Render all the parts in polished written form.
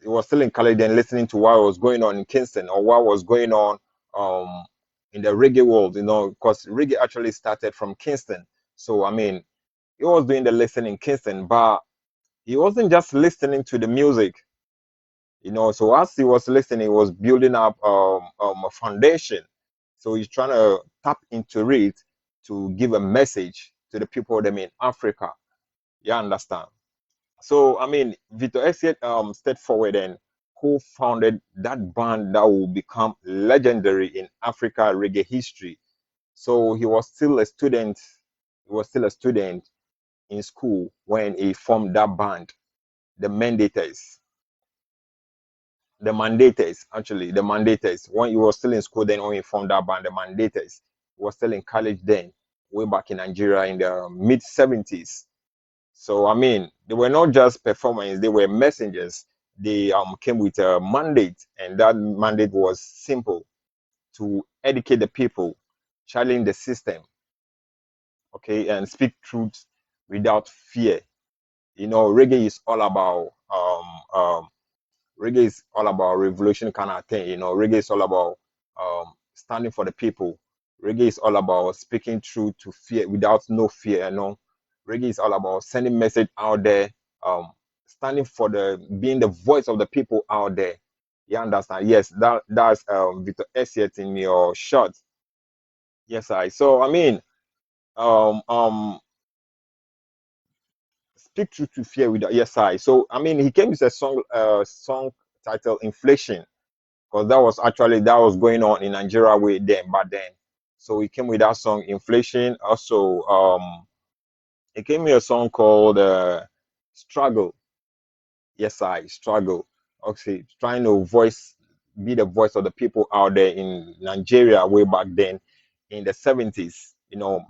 he was still in college and listening to what was going on in Kingston or what was going on um in the reggae world, because reggae actually started from Kingston. So I mean, he was doing the listening in Kingston, but he wasn't just listening to the music, So as he was listening, he was building up a foundation. So he's trying to tap into it to give a message to the people of them in Africa. You understand? So I mean, Victor Essien stepped forward and co-founded that band that will become legendary in Africa reggae history. So he was still a student. He was still a student in school when he formed that band, the Mandators. The Mandators. When he was still in school, then when he formed that band, the Mandators. He was still in college then, way back in Nigeria in the mid 70s. So I mean, they were not just performers; they were messengers. They came with a mandate, and that mandate was simple: to educate the people, challenge the system, okay, and speak truth without fear. Reggae is all about reggae is all about revolution kind of thing. Reggae is all about standing for the people. Reggae is all about speaking truth to fear without no fear. Reggae is all about sending message out there, standing for the being the voice of the people out there. You understand? Yes, that's Victor Essien in your shot. Yes, I. So I mean, um, um, speak truth to fear without. Yes, I. So I mean, he came with a song titled "Inflation." Because that was going on in Nigeria way then back then. So he came with that song Inflation. Also, he came with a song called Struggle. Yes, I struggle. Okay, trying to be the voice of the people out there in Nigeria way back then in the 70s.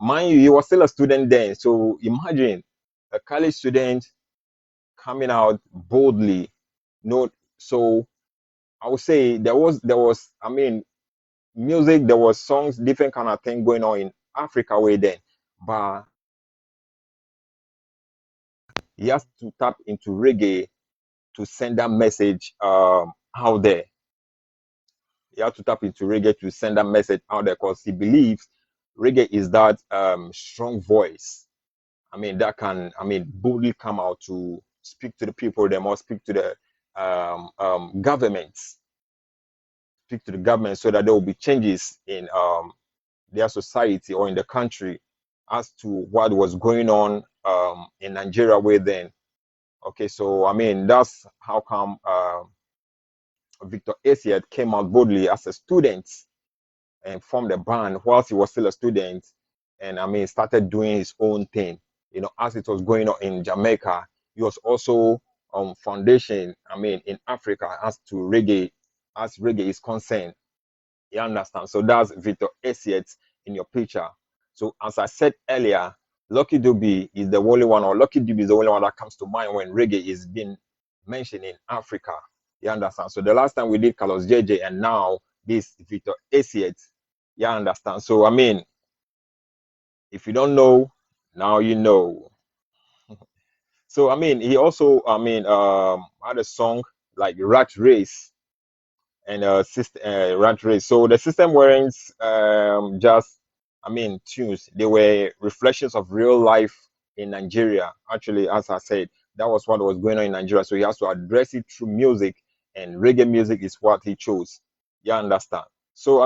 Mind you, he was still a student then. So imagine a college student coming out boldly. So I would say there was I mean music, there was songs, different kind of thing going on in Africa way then. But he has to tap into reggae to send that message out there. He has to tap into reggae to send that message out there because he believes reggae is that strong voice. That can, boldly come out to speak to the people. They must speak to the governments, speak to the government so that there will be changes in their society or in the country as to what was going on in Nigeria way then. Okay, so that's how come Victor Essien came out boldly as a student and formed a band whilst he was still a student, and started doing his own thing. As it was going on in Jamaica, he was also foundation. In Africa as reggae is concerned. You understand? So that's Victor Essien in your picture. So as I said earlier, Lucky Dube is the only one, or Lucky Dube is the only one that comes to mind when reggae is being mentioned in Africa. You understand? So the last time we did Carlos JJ, and now this Victor Essien. You understand? So if you don't know, now you know. So he also had a song like Rat Race and system rat race. So the system weren't just tunes. They were reflections of real life in Nigeria. Actually, as I said, that was what was going on in Nigeria. So he has to address it through music, and reggae music is what he chose. You understand? So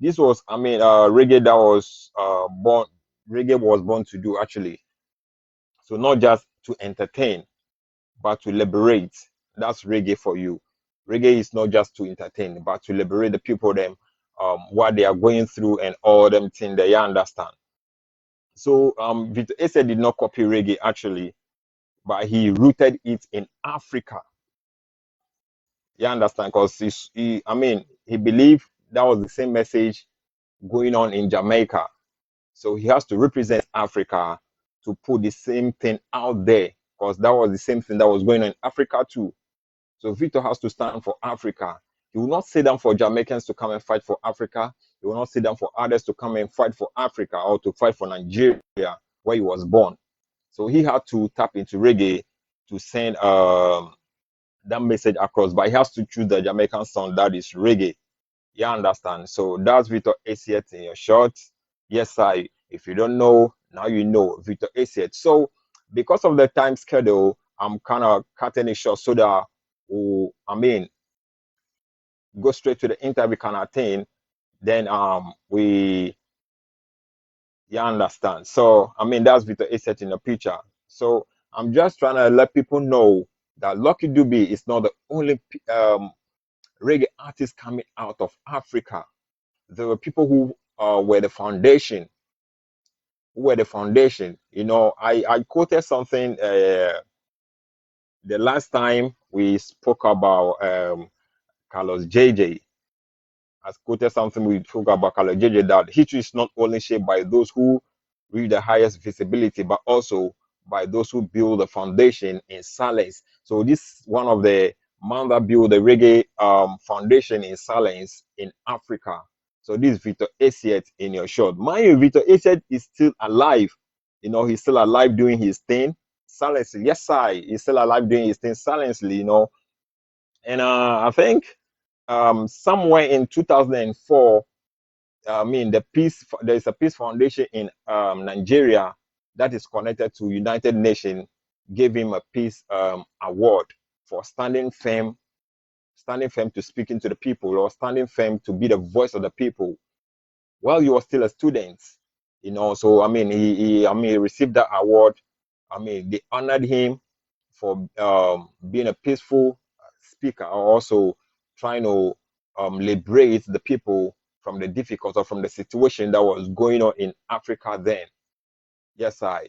this was reggae that was born. Reggae was born to do actually. So not just to entertain, but to liberate. That's reggae for you. Reggae is not just to entertain, but to liberate the people them what they are going through and all them things that you understand. So Victor Essien did not copy reggae actually, but he rooted it in Africa. You understand? Because he believed that was the same message going on in Jamaica. So he has to represent Africa to put the same thing out there because that was the same thing that was going on in Africa too. So Victor has to stand for Africa. He will not sit down for Jamaicans to come and fight for Africa. He will not sit down for others to come and fight for Africa or to fight for Nigeria, where he was born. So he had to tap into reggae to send that message across, but he has to choose the Jamaican sound that is reggae. You understand? So that's Victor Asiet in your short. Yes, I. If you don't know, now you know Victor Asiet. So because of the time schedule, I'm kind of cutting it short so that go straight to the interview kind of thing. Then we you understand. So that's Victor Asiet in the picture. So I'm just trying to let people know that Lucky Dube is not the only reggae artist coming out of Africa. There were people who were the foundation. Who were the foundation? I quoted something the last time we spoke about Carlos JJ. As quoted something we spoke about Carlos JJ, that history is not only shaped by those who reach the highest visibility, but also by those who build the foundation in silence. So this one of the man that built the reggae foundation in silence in Africa. So this is Victor Asiet in your short. Mind you, Victor Asiet is still alive. He's still alive doing his thing silently. Yes, he's still alive doing his thing silently. And I think somewhere in 2004, there's a peace foundation in Nigeria that is connected to United Nations, gave him a peace award for standing firm to speaking to the people, or standing firm to be the voice of the people while he was still a student. So he received that award. They honored him for being a peaceful speaker, or also trying to liberate the people from the difficulty, or from the situation that was going on in Africa then. Yes, I.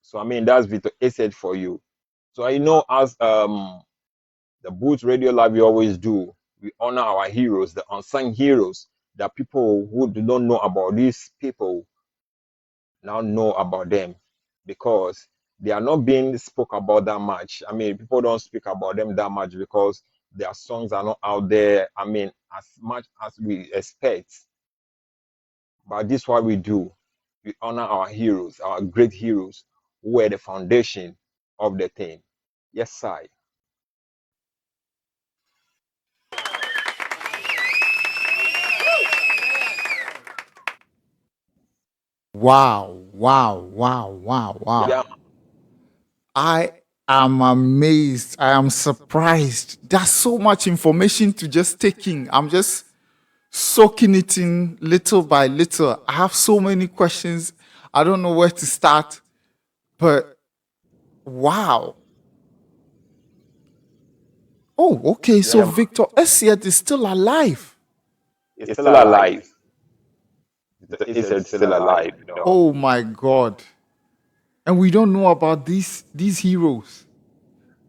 So that's Victor Asiet for you. So as the Boots Radio Live we always do, we honor our heroes, the unsung heroes, that people who do not know about these people now know about them, because they are not being spoke about that much. People don't speak about them that much because their songs are not out there, as much as we expect. But this is what we do. We honor our heroes, our great heroes, who were the foundation of the thing. Yes, sir. Wow, wow, wow, wow, wow. Yeah, I am amazed. I am surprised. There's so much information to just take in. I'm just soaking it in little by little. I have so many questions. I don't know where to start, but wow. Oh, okay. So yeah, Victor Essien is still alive. it's still alive. It's still alive. Oh my God. And we don't know about these heroes.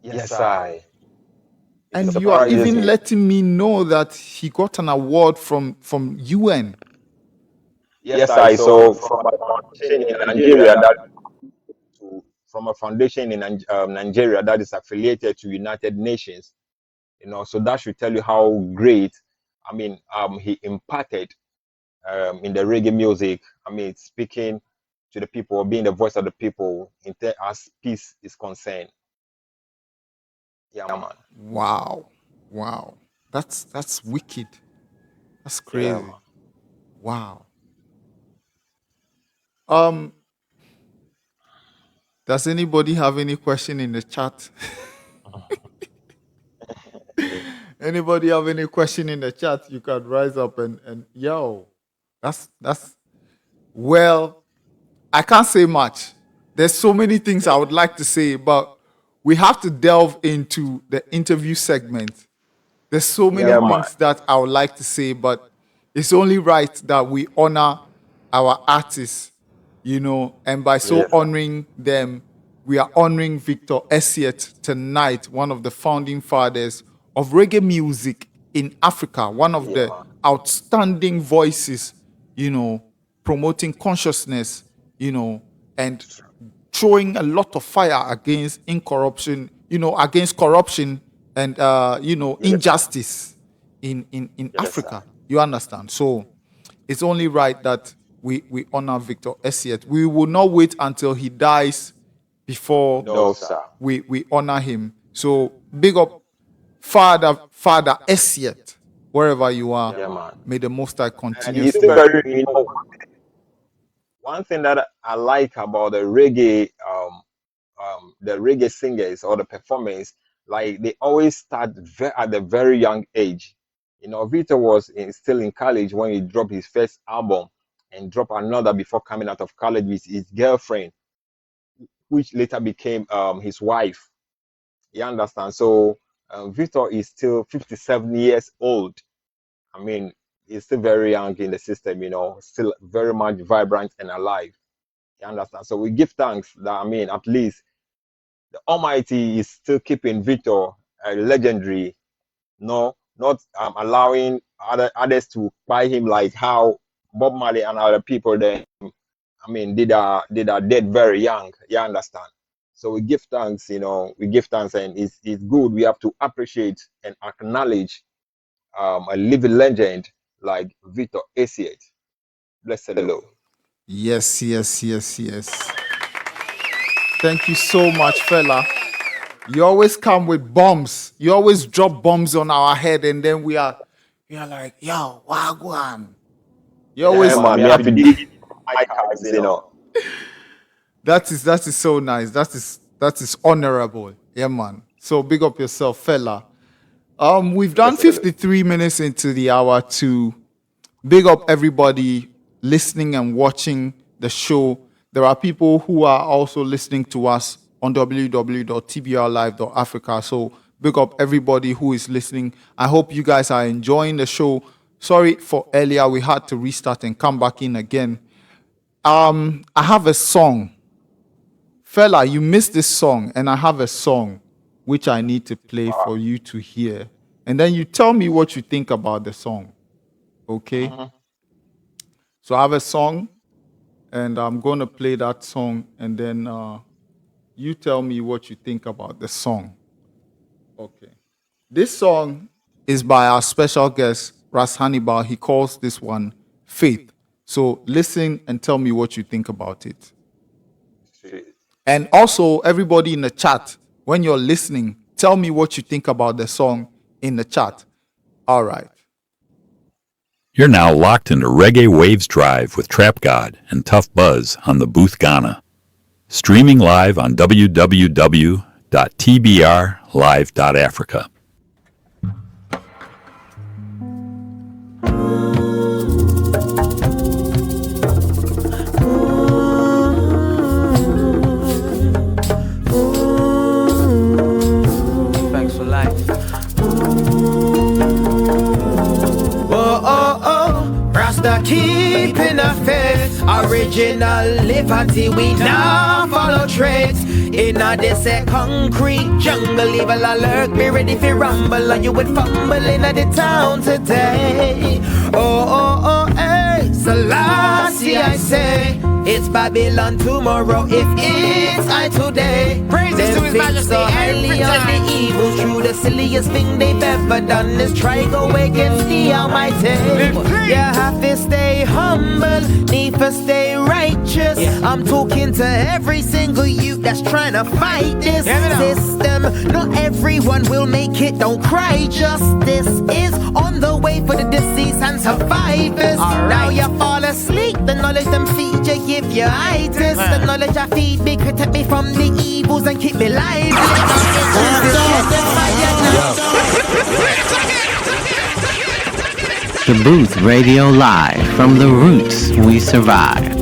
Yes, I. It And you are surprises even me. letting me know that he got an award from UN. Yes, I. So from a foundation in Nigeria from a foundation in Nigeria that is affiliated to United Nations. So that should tell you how great. He imparted in the reggae music. Speaking to the people, being the voice of the people, as peace is concerned. Yeah, man. Wow. Wow. That's wicked. That's Yeah, crazy. man. Wow. Um does anybody have any question in the chat? Anybody have any question in the chat? You can rise up and yo. That's well, I can't say much. There's so many things I would like to say, but we have to delve into the interview segment. There's so many Yeah, man. things that I would like to say, but it's only right that we honor our artists, and by so Yes. honoring them, we are honoring Victor Essien tonight, one of the founding fathers of reggae music in Africa, one of Yeah, the man. outstanding voices, promoting consciousness, and throwing a lot of fire against incorruption, against corruption and Yes, injustice in yes, sir. Africa. You understand? So it's only right that we honor Victor Essien. We will not wait until he dies before No, sir. we honor him. So big up Father Esiet, wherever you are. Yeah, man. May the Most High And continue he's to still very, one thing that I like about the reggae singers or the performers, like they always start at a very young age. Vito was still in college when he dropped his first album and dropped another before coming out of college with his girlfriend, which later became his wife. You understand? So Victor is still 57 years old. I mean, he's still very young in the system, still very much vibrant and alive. You understand? So we give thanks that, I mean, at least the Almighty is still keeping Victor legendary, not allowing others to buy him like how Bob Marley and other people then, I mean, did are dead very young. You understand? So we give thanks, we give thanks, and it's good. We have to appreciate and acknowledge a living legend like Victor Esiet. Blessed hello. Yes. Thank you so much, fella. You always come with bombs. You always drop bombs on our head, and then we are like, yo, wagwan. You always, man, we have to do my cards, That is so nice. That is honorable. Yeah, man. So big up yourself, fella. We've done 53 minutes into the hour to big up everybody listening and watching the show. There are people who are also listening to us on www.tbrlive.africa. So big up everybody who is listening. I hope you guys are enjoying the show. Sorry for earlier. We had to restart and come back in again. I have a song. Fella, you missed this song, and I have a song which I need to play for you to hear. And then you tell me what you think about the song. Okay? So I have a song, and I'm going to play that song, and then you tell me what you think about the song. Okay. This song is by our special guest, Ras Hannibal. He calls this one Faith. So listen and tell me what you think about it. And also, everybody in the chat, when you're listening, tell me what you think about the song in the chat. All right. You're now locked into Reggae Waves Drive with Trap God and Tough Buzz on the Booth Ghana. Streaming live on www.tbrlive.africa. Keeping the faith, original liberty, we now follow traits. In a this concrete jungle, evil alert, be ready for rumble, or you would fumble in the town today. Hey, Selassie, I say, it's Babylon tomorrow, if it's I today. Praises to His Majesty, so highly on the evil, true, the silliest thing they've ever done is try go against the Almighty. You have to stay humble, need to stay righteous. I'm talking to every single youth that's trying to fight this system. Not everyone will make it, don't cry. Justice is on the way for the deceased and survivors. Now you fall asleep, the knowledge them feed you give you itis. The knowledge I feed me protect me from the evils and keep me lively. The Booth Radio Live, from the roots we survive.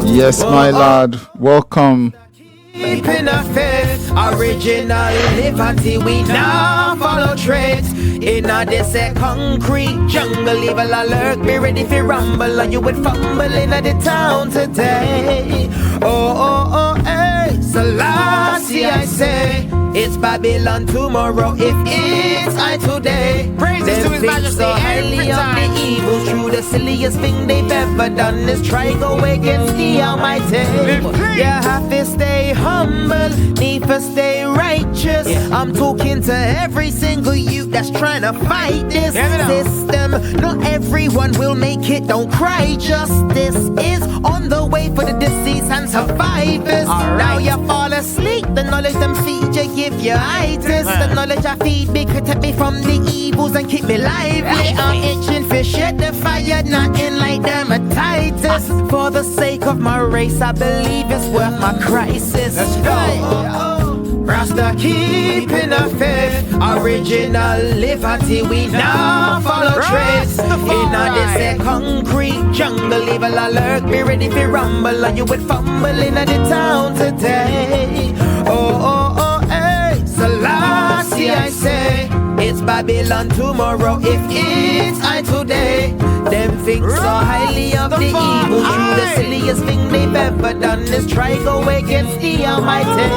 Yes, my lad. Welcome. Keeping the faith, original liberty, we now follow traits. In a this concrete jungle, evil alert, be ready for rumble, or you would fumble in the town today. Hey, Selassie, I say, it's Babylon tomorrow, if it's I today. Praises to His Majesty, so highly of the evil, true, the the silliest thing they've ever done is try go against the Almighty. You have to stay humble, need to stay righteous. I'm talking to every single youth that's trying to fight this system. Not everyone will make it, don't cry. Justice is on the way for the deceased and survivors. Now you fall asleep, the knowledge them feed you give you itis. The knowledge I feed me protect me from the evils and keep me lively. I'm itching for shit the fire, nothing like dermatitis. For the sake of my race, I believe it's worth my crisis. Let's go. Rasta keeping the faith, original liberty, we now follow trace. In a this concrete jungle, evil alert, be ready for rumble, or you would fumble in the town today. Hey, Selassie I say, it's Babylon tomorrow if it's I today. Them think so highly of the evil, true the silliest thing they've ever done is try go against the Almighty.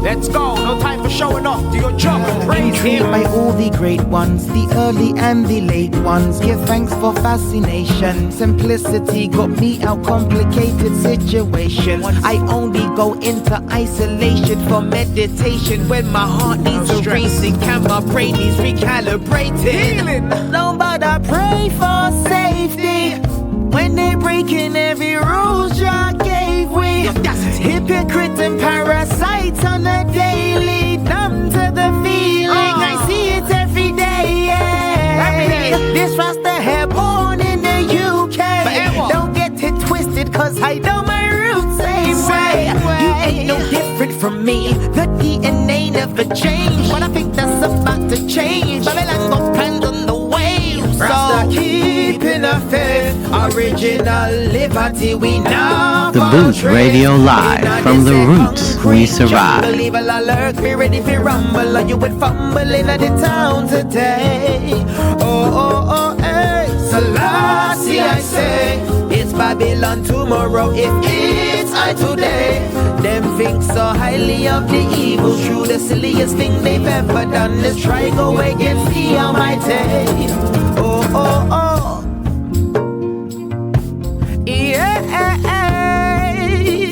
Let's go, no time for showing off. Do your job and praise Intrigued by all the great ones, the early and the late ones. Give thanks for fascination. Simplicity got me out complicated situations. I only go into isolation for meditation when my heart needs a racing and my brain needs recalibrated. Don't bother pray for safety when they breaking every rule Jah gave we. Hypocrite and parasites on a daily, numb to the feeling. I see it every day. This Rasta hair born in the UK. Don't get it twisted, cause I know my roots same way. You ain't no different from me. The DNA never changed, but I think that's about to change. Babylon got plans on the way. Rasta keeping the faith, original liberty, we now The Booth Radio Live from the roots we survive. Evil alert, be ready for rumble, or you would fumble in the town today. Hey, Selassie I say, it's Babylon tomorrow if it's I today. Them think so highly of the evil, true the silliest thing they've ever done is try go against the Almighty.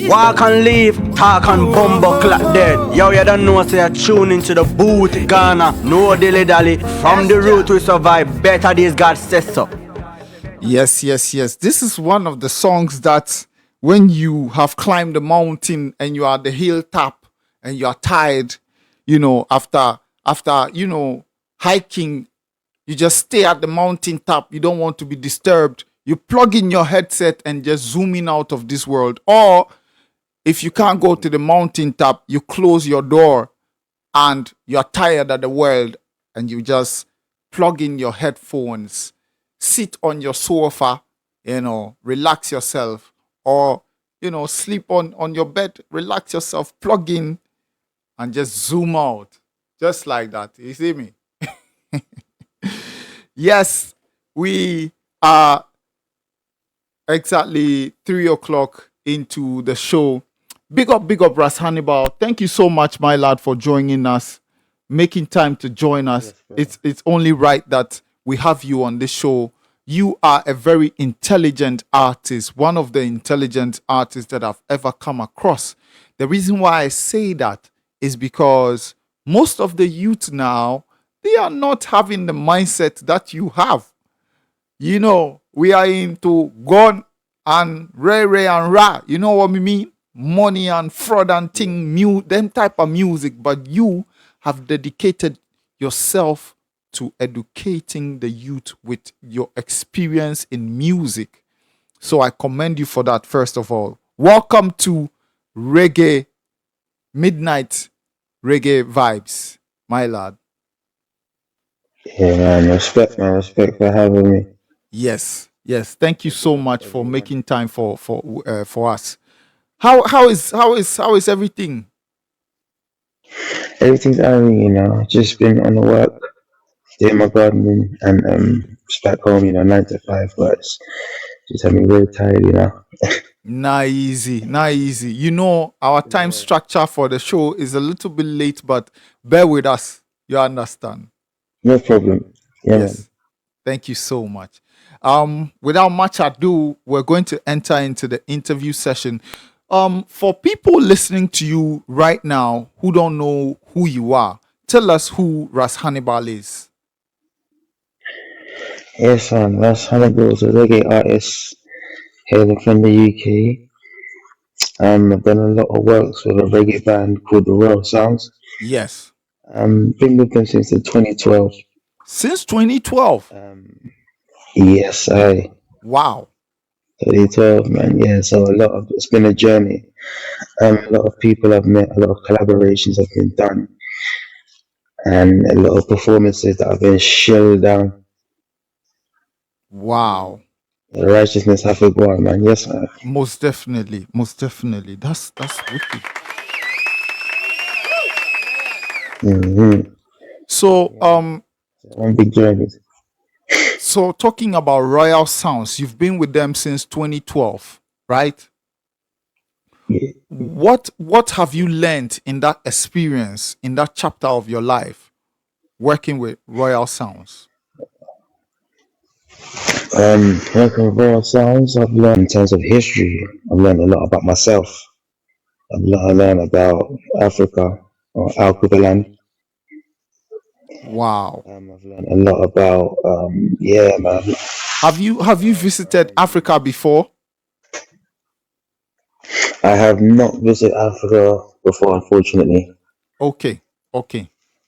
Walk and leave, talk and bumbo clap dead. Yo, you don't know, say so tune into the boot, Ghana. No dilly dally, from the root we survive. Better days, God says so. Yes. This is one of the songs that when you have climbed the mountain and you are at the hilltop and you are tired, after hiking, you just stay at the mountain top. You don't want to be disturbed. You plug in your headset and just zoom in out of this world. Or if you can't go to the mountain top, you close your door and you're tired of the world and you just plug in your headphones, sit on your sofa, relax yourself, or, sleep on your bed, relax yourself, plug in and just zoom out. Just like that. You see me? Yes, we are exactly 3:00 into the show. Big up, Ras Hannibal. Thank you so much, my lad, for joining us, making time to join us. Yes, it's only right that we have you on this show. You are a very intelligent artist, one of the intelligent artists that I've ever come across. The reason why I say that is because most of the youth now, they are not having the mindset that you have. We are into gun and ray and ra. You know what I mean? Money and fraud and them type of music. But you have dedicated yourself to educating the youth with your experience in music. So I commend you for that, first of all. Welcome to Midnight Reggae Vibes, my lad. Yeah, man. Respect for having me. Yes. Thank you so much for making time for us. How is everything? Everything's alright, Just been on the work, doing my gardening, and just back home, 9 to 5. But Just had me very tired, you know. Not easy, not easy. You know, our time structure for the show is a little bit late, but bear with us. You understand? No problem. Yeah, man. Yes. Thank you so much. Without much ado, we're going to enter into the interview session. For people listening to you right now who don't know who you are, tell us who Ras Hannibal is. Yes, man. Ras Hannibal is a reggae artist hailing from the UK. I've done a lot of works with a reggae band called the Royal Sounds. Yes. Been with them since the 2012. Since 2012. Yes, I Wow. 2012, man. Yeah, so it's been a journey. A lot of people I've met, a lot of collaborations have been done, and a lot of performances that have been shelled down. Wow. The righteousness have to go on, man. Yes, man. Most definitely. Most definitely. That's wicked. So One big journey. so talking about Royal Sounds, you've been with them since 2012, right? Yeah. What have you learned in that experience, in that chapter of your life, working with Royal Sounds? Working with Royal Sounds, I've learned in terms of history. I've learned a lot about myself. I learned about Africa or Alkebulan. Wow. I've learned a lot about yeah, man. Have you visited Africa before? I have not visited Africa before, unfortunately. Okay.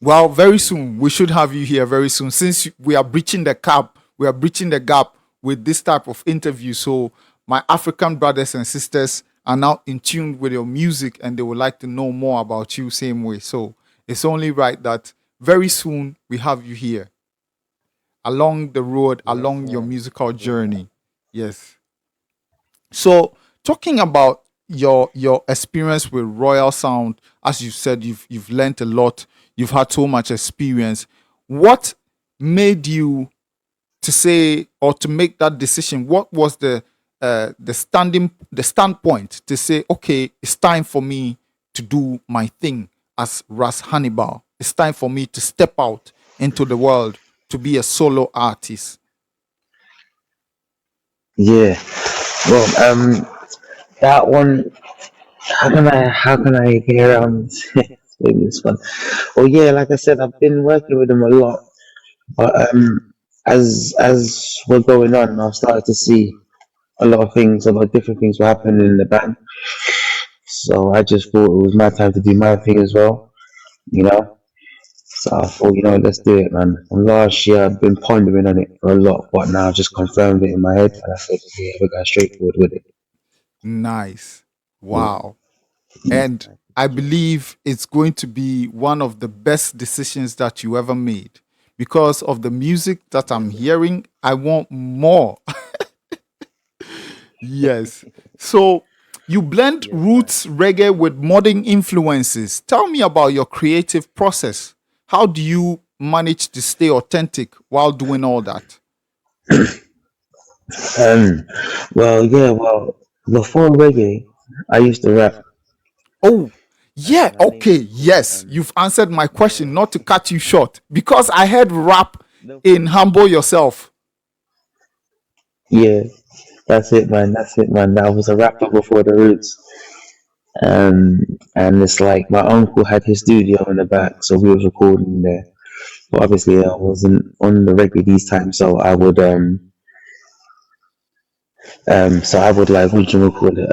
Well, very soon we should have you here very soon, since we are breaching the gap with this type of interview. So my African brothers and sisters are now in tune with your music and they would like to know more about you same way. So it's only right that very soon we have you here along the road, along your musical journey. Yes. So talking about your experience with Royal Sound, as you said, you've learned a lot. You've had so much experience. What made you to say or to make that decision? What was the standpoint to say, okay, it's time for me to do my thing as Ras Hannibal. It's time for me to step out into the world to be a solo artist. Yeah. Well, that one. How can I get around? Maybe it's fun. Well, yeah, like I said, I've been working with them a lot, but as we're going on, I've started to see a lot of different things were happening in the band. So I just thought it was my time to do my thing as well, you know. So I thought, let's do it, man. And last year I've been pondering on it for a lot, but now I've just confirmed it in my head, and I said, yeah, we're going straightforward with it. Nice. Wow. And I believe it's going to be one of the best decisions that you ever made. Because of the music that I'm hearing, I want more. Yes. So you blend roots reggae with modern influences. Tell me about your creative process. How do you manage to stay authentic while doing all that? Well, before reggae, I used to rap. Oh, yeah. Okay. Yes. You've answered my question, not to cut you short, because I heard rap in Humble Yourself. Yeah, that's it, man. That's it, man. I was a rapper before the roots. And it's like my uncle had his studio in the back, so we was recording there. But obviously, I wasn't on the reggae these times, so I would like, what you call it,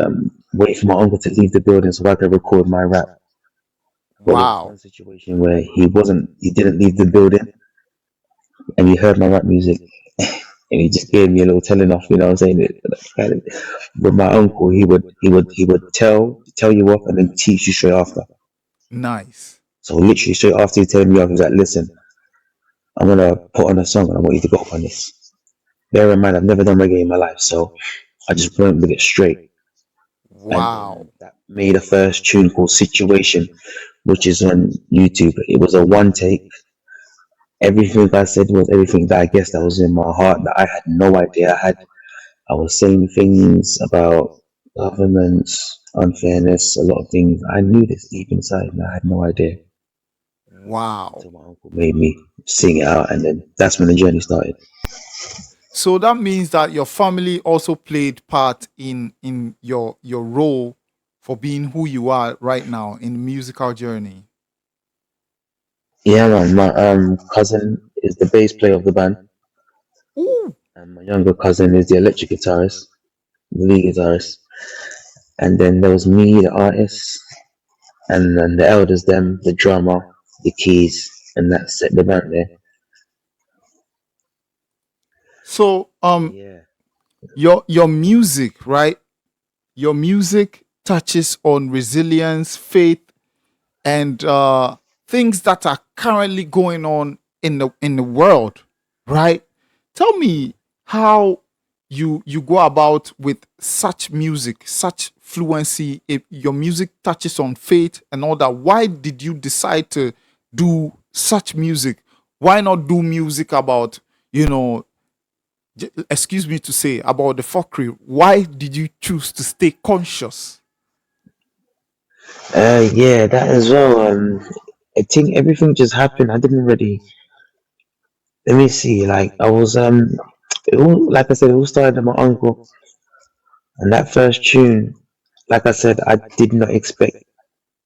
wait for my uncle to leave the building so I could record my rap. But there was one Wow. situation where he didn't leave the building, and he heard my rap music, and he just gave me a little telling off, you know what I'm saying? With my uncle, he would tell you off and then teach you straight after. Nice. So literally straight after he told me off, he was like, listen, I'm gonna put on a song and I want you to go up on this. Bear in mind, I've never done reggae in my life, so I just went with it straight. And Wow. that made a first tune called Situation, which is on YouTube. It was a one take. Everything I said was everything that I guess that was in my heart that I had no idea I had. I was saying things about governments, unfairness, a lot of things. I knew this deep inside and I had no idea Wow. until my uncle made me sing it out, and then that's when the journey started. So that means that your family also played part in your role for being who you are right now in the musical journey. Yeah, man. My cousin is the bass player of the band, Ooh. and my younger cousin is the electric guitarist, the lead guitarist. And then there was me, the artist, and then the elders, them, the drummer, the keys, and that set the band there. So Yeah. your music, right? Your music touches on resilience, faith, and things that are currently going on in the world, right? Tell me how you go about with such music, such fluency. If your music touches on faith and all that, why did you decide to do such music? Why not do music about, excuse me to say, about the fuckery? Why did you choose to stay conscious? Yeah, that as well. I think everything just happened. I didn't really. Let me see. Like I was it all, like I said, it all started with my uncle, and that first tune. Like I said, I did not expect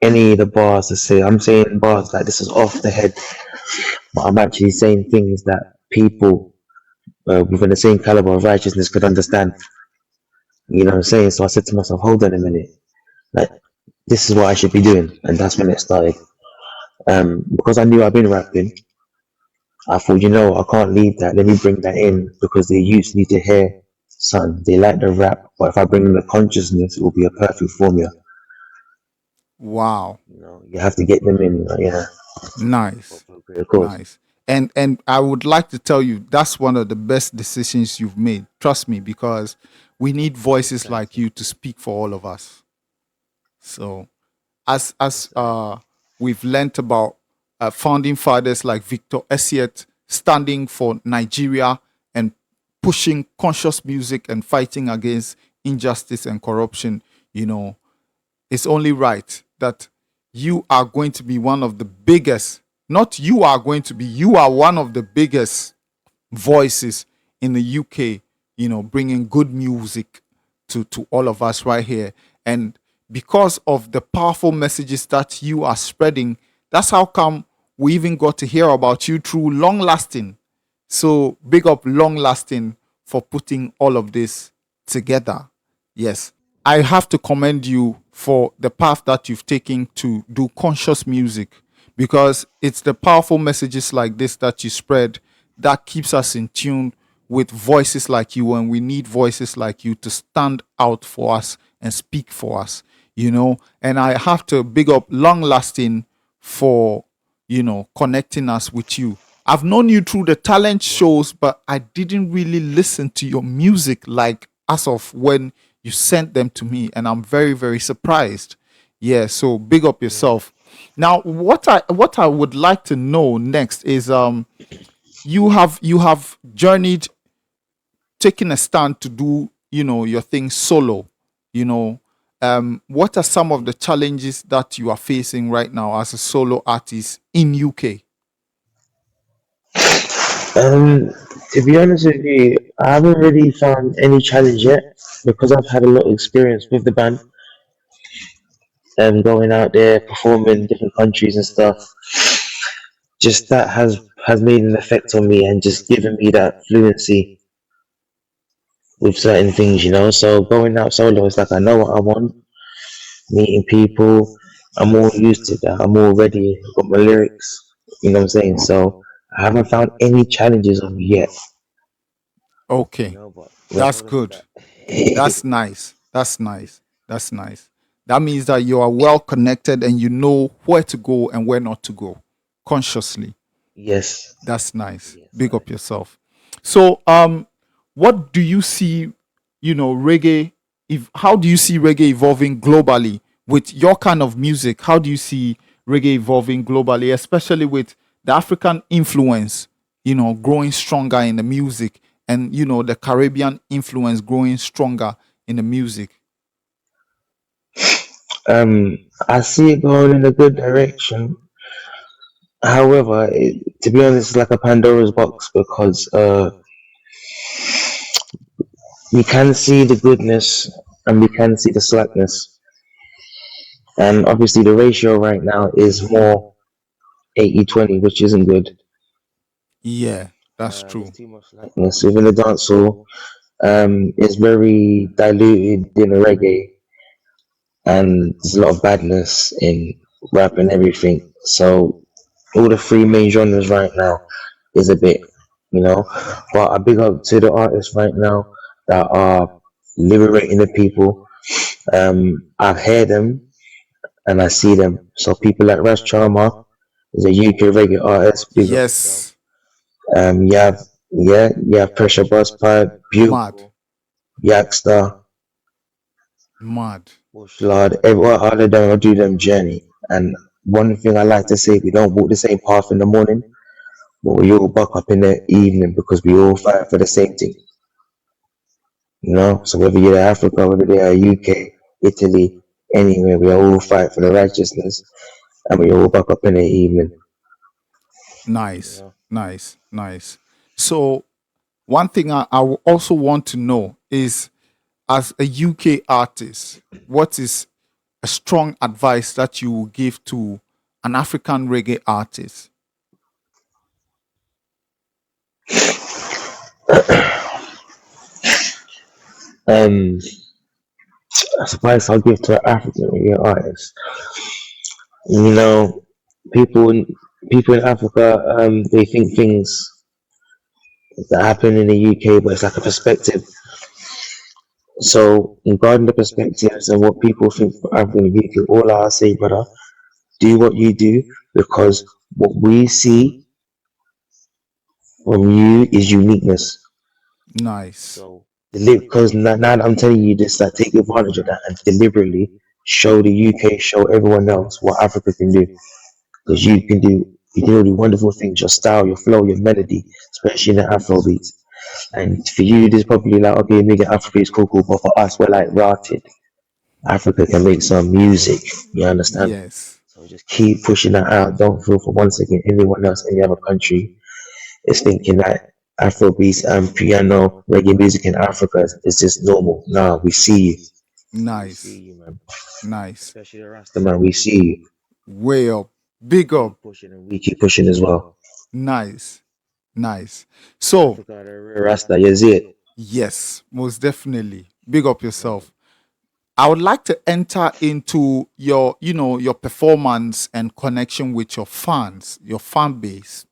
any of the bars to say. I'm saying bars like this is off the head, but I'm actually saying things that people within the same caliber of righteousness could understand. You know what I'm saying? So I said to myself, hold on a minute, like this is what I should be doing, and that's when it started. Because I knew I've been rapping, I thought, I can't leave that. Let me bring that in because the youth need to hear, son. They like the rap, but if I bring in the consciousness, it will be a perfect formula. Wow. You have to get them in, Nice. of course. Nice. And I would like to tell you that's one of the best decisions you've made. Trust me, because we need voices like you to speak for all of us. So as we've learnt about founding fathers like Victor Essiet standing for Nigeria and pushing conscious music and fighting against injustice and corruption, it's only right that you are going to be one of the biggest, not you are going to be, you are one of the biggest voices in the UK, bringing good music to all of us right here. And because of the powerful messages that you are spreading, that's how come we even got to hear about you through Long Lasting. So big up Long Lasting for putting all of this together. Yes. I have to commend you for the path that you've taken to do conscious music, because it's the powerful messages like this that you spread that keeps us in tune with voices like you, and we need voices like you to stand out for us and speak for us, and I have to big up Long Lasting for connecting us with you. I've known you through the talent shows, but I didn't really listen to your music like as of when you sent them to me, and I'm very, very surprised. Yeah, so big up yourself. Now, what I would like to know next is you have journeyed, taking a stand to do your thing solo. What are some of the challenges that you are facing right now as a solo artist in UK? To be honest with you, I haven't really found any challenge yet because I've had a lot of experience with the band and going out there performing in different countries and stuff. Just that has made an effect on me and just given me that fluency with certain things, So going out solo, it's like I know what I want, meeting people. I'm all used to that. I'm all ready. I've got my lyrics. You know what I'm saying? So I haven't found any challenges on me yet. Okay, But that's good. That's nice. That's nice. That's nice. That means that you are well connected and you know where to go and where not to go consciously. Yes. That's nice. Big up yourself. So, what do you see, reggae, how do you see reggae evolving globally with your kind of music? How do you see reggae evolving globally, especially with the African influence, growing stronger in the music and the Caribbean influence growing stronger in the music? I see it going in a good direction. However, to be honest, it's like a Pandora's box because we can see the goodness and we can see the slackness. And obviously, the ratio right now is more 80-20, which isn't good. Yeah, that's There's true. too much slackness within the dancehall. It's very diluted in the reggae, and there's a lot of badness in rap and everything. So all the three main genres right now is a bit, you know. But I big up to the artists right now that are liberating the people. I hear them and I see them. So people like Ras Charma is a UK reggae artist. Big up yourself. Yes, You have you have Pressure Buzz Pipe, mad, Beautiful, Yakster, mad. Lord, all of them will do them journey. And one thing I like to say, we don't walk the same path in the morning, but we all buck up in the evening because we all fight for the same thing. You know, so whether you're Africa, whether they're UK, Italy, anywhere, we all fight for the righteousness, and we all buck up in the evening. Nice, nice, nice. So one thing I would also want to know is, as a UK artist, what is a strong advice that you will give to an African reggae artist? Um, advice I'll give to an African reggae artist. You know, people in people in Africa, they think things that happen in the UK, but it's like a perspective. So, regarding the perspectives and what people think for African and UK, all I say, brother, do what you do because what we see from you is uniqueness. Nice. So, because now that I'm telling you this, like, take advantage of that and deliberately show the UK, show everyone else what Africa can do. Because you can do wonderful things, your style, your flow, your melody, especially in the Afro beats. And for you, this probably like, okay, making Afro is cool, but for us, we're like rotted. Africa can make some music, you understand? Yes. So just keep pushing that out. Don't feel for one second anyone else, any other country is thinking that Afro beats and piano, reggae music in Africa is just normal. Nah, we see you. We Nice. see you, man. Nice. Especially the Rasta, man. We see you. Way up. Big up. Keep pushing and we keep pushing as well. Nice. Nice. So, Africa, the real Rasta, you see it. yes, most definitely. Big up yourself. I would like to enter into your performance and connection with your fans, your fan base.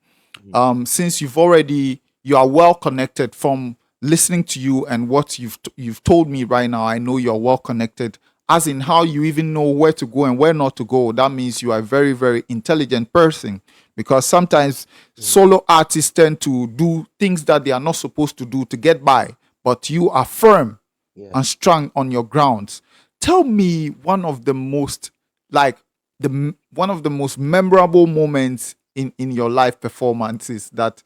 Since you are well connected from listening to you and what you've told me right now, I know you're well connected, as in how you even know where to go and where not to go. That means you are a very, very intelligent person, because sometimes solo artists tend to do things that they are not supposed to do to get by, but you are firm and strong on your grounds. Tell me one of the most one of the most memorable moments in your live performances that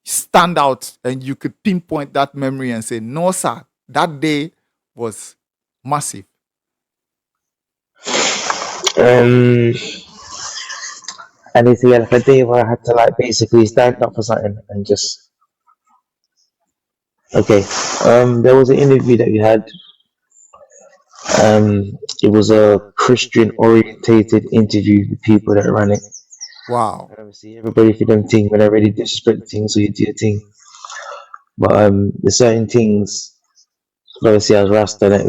stand out, and you could pinpoint that memory and say, no, sir, that day was massive. Um, and it's like a day where I had to like basically stand up for something and just okay. There was an interview that you had. It was a Christian orientated interview. The people that ran it. Wow. And obviously, everybody for them thing when I really disrespect things, so you do your thing. But there's certain things, obviously, as Rasta that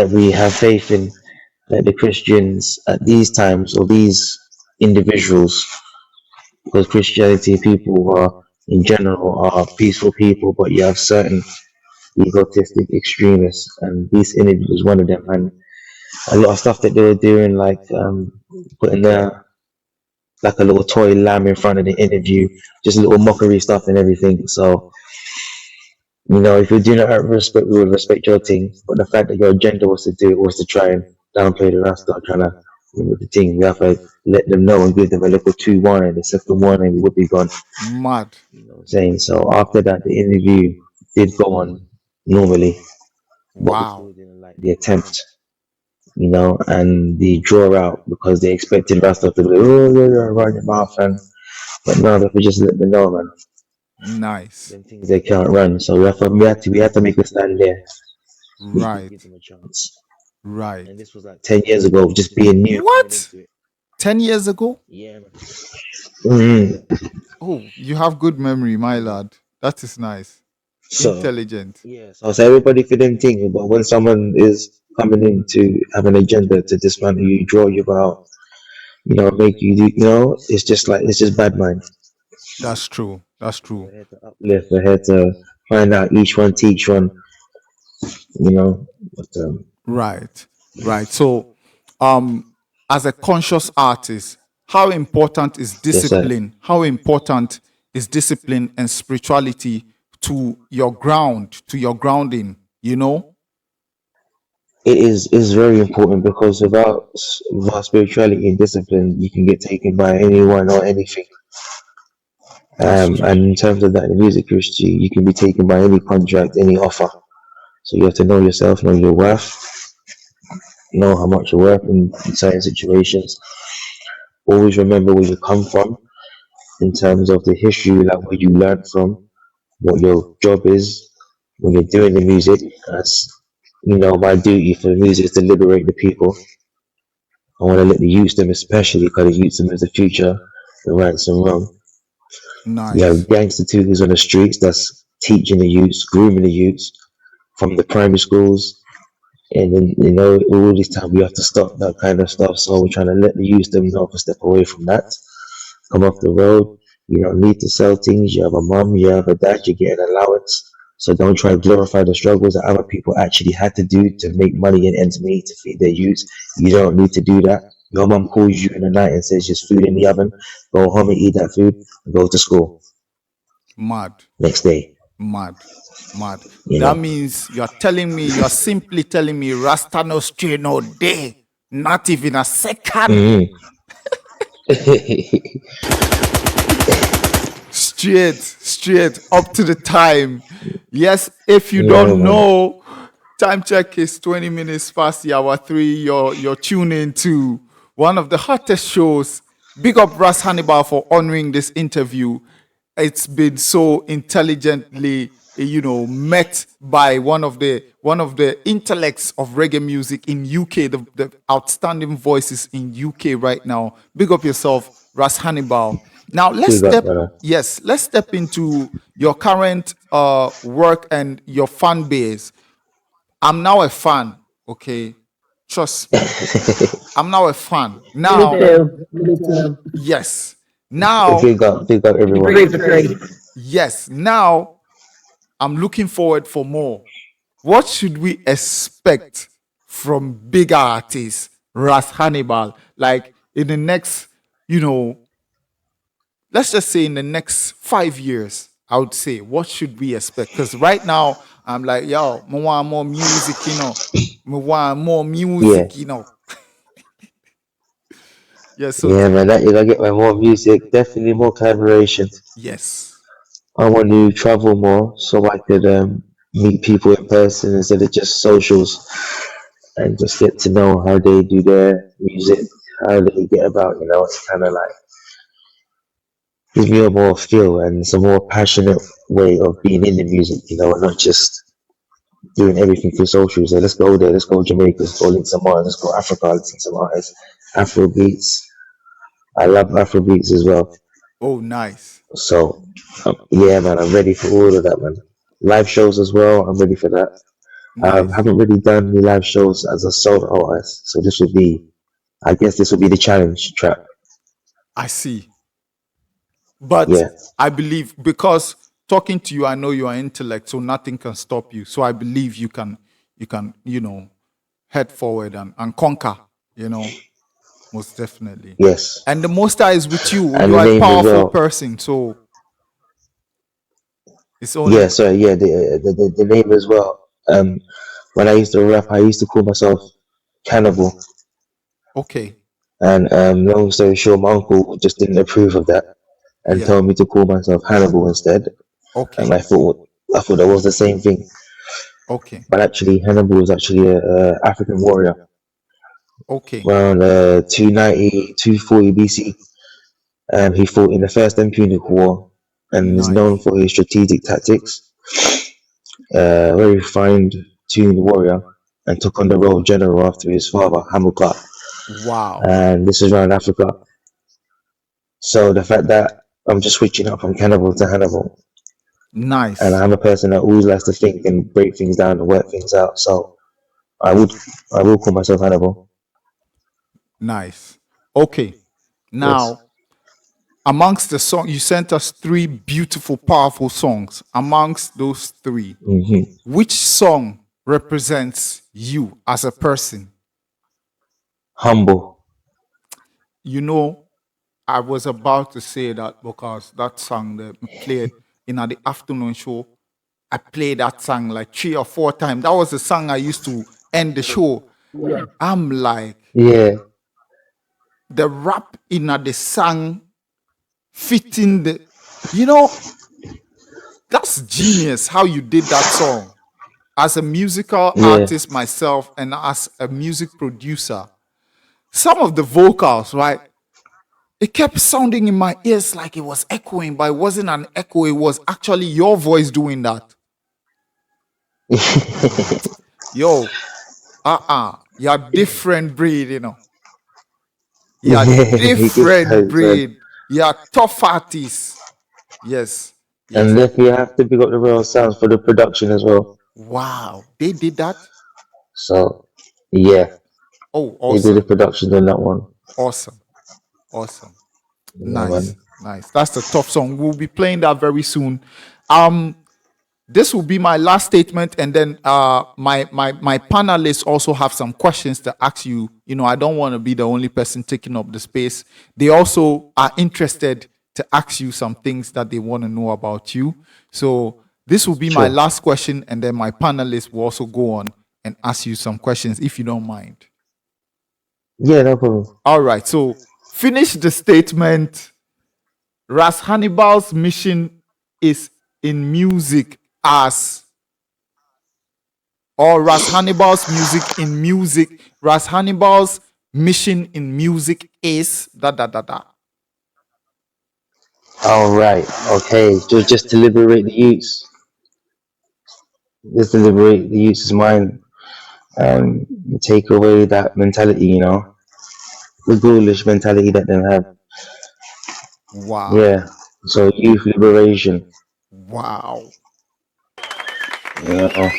we have faith in, that the Christians at these times or these individuals, because Christianity people are in general are peaceful people, but you have certain egotistic extremists, and this individual was one of them. And a lot of stuff that they were doing, like putting like a little toy lamb in front of the interview, just little mockery stuff and everything. So, you know, if you're doing it out of respect, we would respect your thing. But the fact that your agenda was to do it was to try and downplay the rest, trying to with the thing. We have to let them know and give them a little 2 warning. The second warning, we would be gone. Mad. You know what I'm saying? So after that, the interview did go on normally, but we Wow. still didn't like the attempt, you know, and the draw out because they expected Rasta to be, oh, yeah, run your mouth. And, but no, if we just let them know, man, Nice. them things they can't run. So we have to make a stand there. We have to give Right. them a chance. Right. And this was like 10 years ago, just being new coming What? into it. 10 years ago? Yeah, man. Mm. Oh, you have good memory, my lad. That is nice. So, Intelligent. yeah, so everybody for them things, but when someone is coming in to have an agenda to dismantle you, draw you out, you know, make you, you know, it's just like, it's just bad mind. That's true. That's true. We're here to uplift, we're here to find out each one, teach one, you know. But, Right. Right. So, as a conscious artist, how important is yes, sir. discipline? How important is discipline and spirituality to your grounding, you know? It is very important because without spirituality and discipline, you can get taken by anyone or anything. That's true. And in terms of that, in the music industry, you can be taken by any contract, any offer. So you have to know yourself, know your worth, know how much you're worth in certain situations. Always remember where you come from in terms of the history, like where you learned from, what your job is when you're doing the music. As you know, my duty for the music is to liberate the people. I want to let the youth them, especially because the youth them is the future, the rights and wrong. You have Nice. gangster tutors on the streets that's teaching the youths, grooming the youths from the primary schools. And then, you know, all this time we have to stop that kind of stuff. So we're trying to let the youth them know to step away from that. Come off the road. You don't need to sell things. You have a mom, you have a dad, you get an allowance. So don't try to glorify the struggles that other people actually had to do to make money and ends meet to feed their youth. You don't need to do that. Your mom calls you in the night and says there's food in the oven. Go home and eat that food and go to school Mad. next day. Mad. Mad. You That know. means you're simply telling me Rasta no stray no day. Not even a second. Straight up to the time. Yes, if you Yeah, don't man. know, time check is 20 minutes past the hour 3. You're tuning to one of the hottest shows. Big up Ras Hannibal for honoring this interview. It's been so intelligently, met by one of the intellects of reggae music in UK, the outstanding voices in UK right now. Big up yourself, Ras Hannibal. Now Big up, brother. let's step into your current work and your fan base. I'm now a fan, okay? Trust me. I'm now a fan. Now, yes. Now, Big up everyone. yes. Now, I'm looking forward for more. What should we expect from bigger artists, Ras Hannibal? Like in the next, let's just say in the next 5 years, I would say, what should we expect? Because right now, I'm like, yo, I want more music, I want more Yeah. music, Yeah, so Yeah, man. That if I get my more music, definitely more collaboration. yes, I want to travel more so I could meet people in person instead of just socials and just get to know how they do their music, how they get about. You know, it's kind of like gives me a more feel and it's a more passionate way of being in the music. You know, and not just doing everything through socials. So let's go there, let's go Jamaica, let's go link some artists, let's go Africa, let's link some artists, Afro beats. I love Afro beats as well. oh, nice, So, yeah, man, I'm ready for all of that, man. Live shows as well, I'm ready for that. I nice. haven't really done any live shows as a solo artist, so I guess this will be the challenge track. I see. But Yeah, I believe because talking to you, I know you are intellect, so nothing can stop you. So I believe you can, head forward and conquer, most definitely. yes. And the Most High is with you. And You the are a name as powerful well. person, so it's Yeah, only sorry, yeah, the name as well. When I used to rap, I used to call myself Cannibal. okay. And long story short, my uncle just didn't approve of that and Yeah. told me to call myself Hannibal instead. And Okay. I thought that was the same thing, Okay. but actually Hannibal was actually a African warrior Okay. around 290, 240 BC. He fought in the First and Punic War and is known Nice. for his strategic tactics. Very refined, tuned warrior, and took on the role of general after his father Hamilcar. Wow. And this is around Africa. So the fact that I'm just switching up from cannibal to Hannibal, and Nice. I'm a person that always likes to think and break things down and work things out. So I would, I will call myself Hannibal. Nice. Okay. Yes. Now, amongst the song, you sent us three beautiful, powerful songs. Amongst those three, which song represents you as a person? Humble. You know, I was about to say that because that song that we played in the afternoon show, I played that song like 3 or 4 times. That was the song I used to end the show. I'm like, Yeah. the rap in the song fitting the, you know, that's genius how you did that song. As a musical Yeah. artist myself and as a music producer, some of the vocals, right? It kept sounding in my ears like it was echoing, but it wasn't an echo. It was actually your voice doing that. Yo, you're different breed, you know. You're He gets different hope, man. breed. You're tough artist. Yes, And yes. therefore, you have to pick up the real sounds for the production as well. Wow, they did that. So, yeah, Oh, they do the awesome, production on that one. awesome, awesome. Yeah, Nice, man. nice. That's a tough song. We'll be playing that very soon. Um, this will be my last statement, and then my panelists also have some questions to ask you. You know, I don't want to be the only person taking up the space. They also are interested to ask you some things that they want to know about you. So this will be my Sure. last question, and then my panelists will also go on and ask you some questions if you don't mind. Yeah, no problem. All right. So finish the statement. Ras Hannibal's mission is in music as, or Ras Hannibal's music in music. Ras Hannibal's mission in music is da da da da. All right. Okay. Just to liberate the youths. Just to liberate the youth's mind and take away that mentality, the ghoulish mentality that they have. Wow. Yeah. So youth liberation. Wow. You know.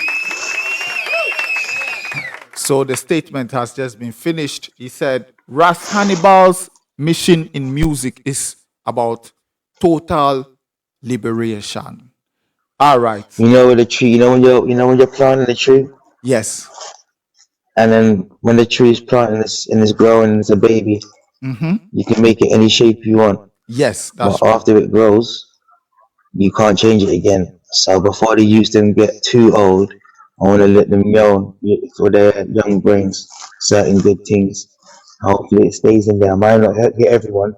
So the statement has just been finished. He said Ras Hannibal's mission in music is about total liberation. All right. You know with the tree. When you're planting the tree, Yes. and then when the tree is planted and it's growing and it's a baby, you can make it any shape you want. Yes, that's But true. after it grows, you can't change it again. So before the youth them get too old, I want to let them know for their young brains certain good things. Hopefully it stays in there. I might not hit everyone,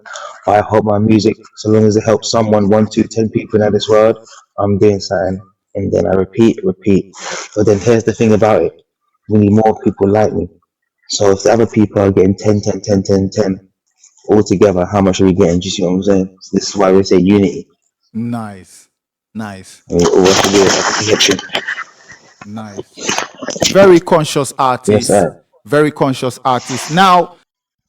but I hope my music, so long as it helps someone, 1, 2, 10 people in this world, I'm doing something. And then I repeat, repeat. But then here's the thing about it. We need more people like me. So if the other people are getting 10, 10, 10, 10, 10 all together, how much are we getting? Do you see what I'm saying? So this is why we say unity. Nice. Nice. And we all have to do it like a connection. Nice. Very conscious Yes, artist. sir. Very conscious artist. Now,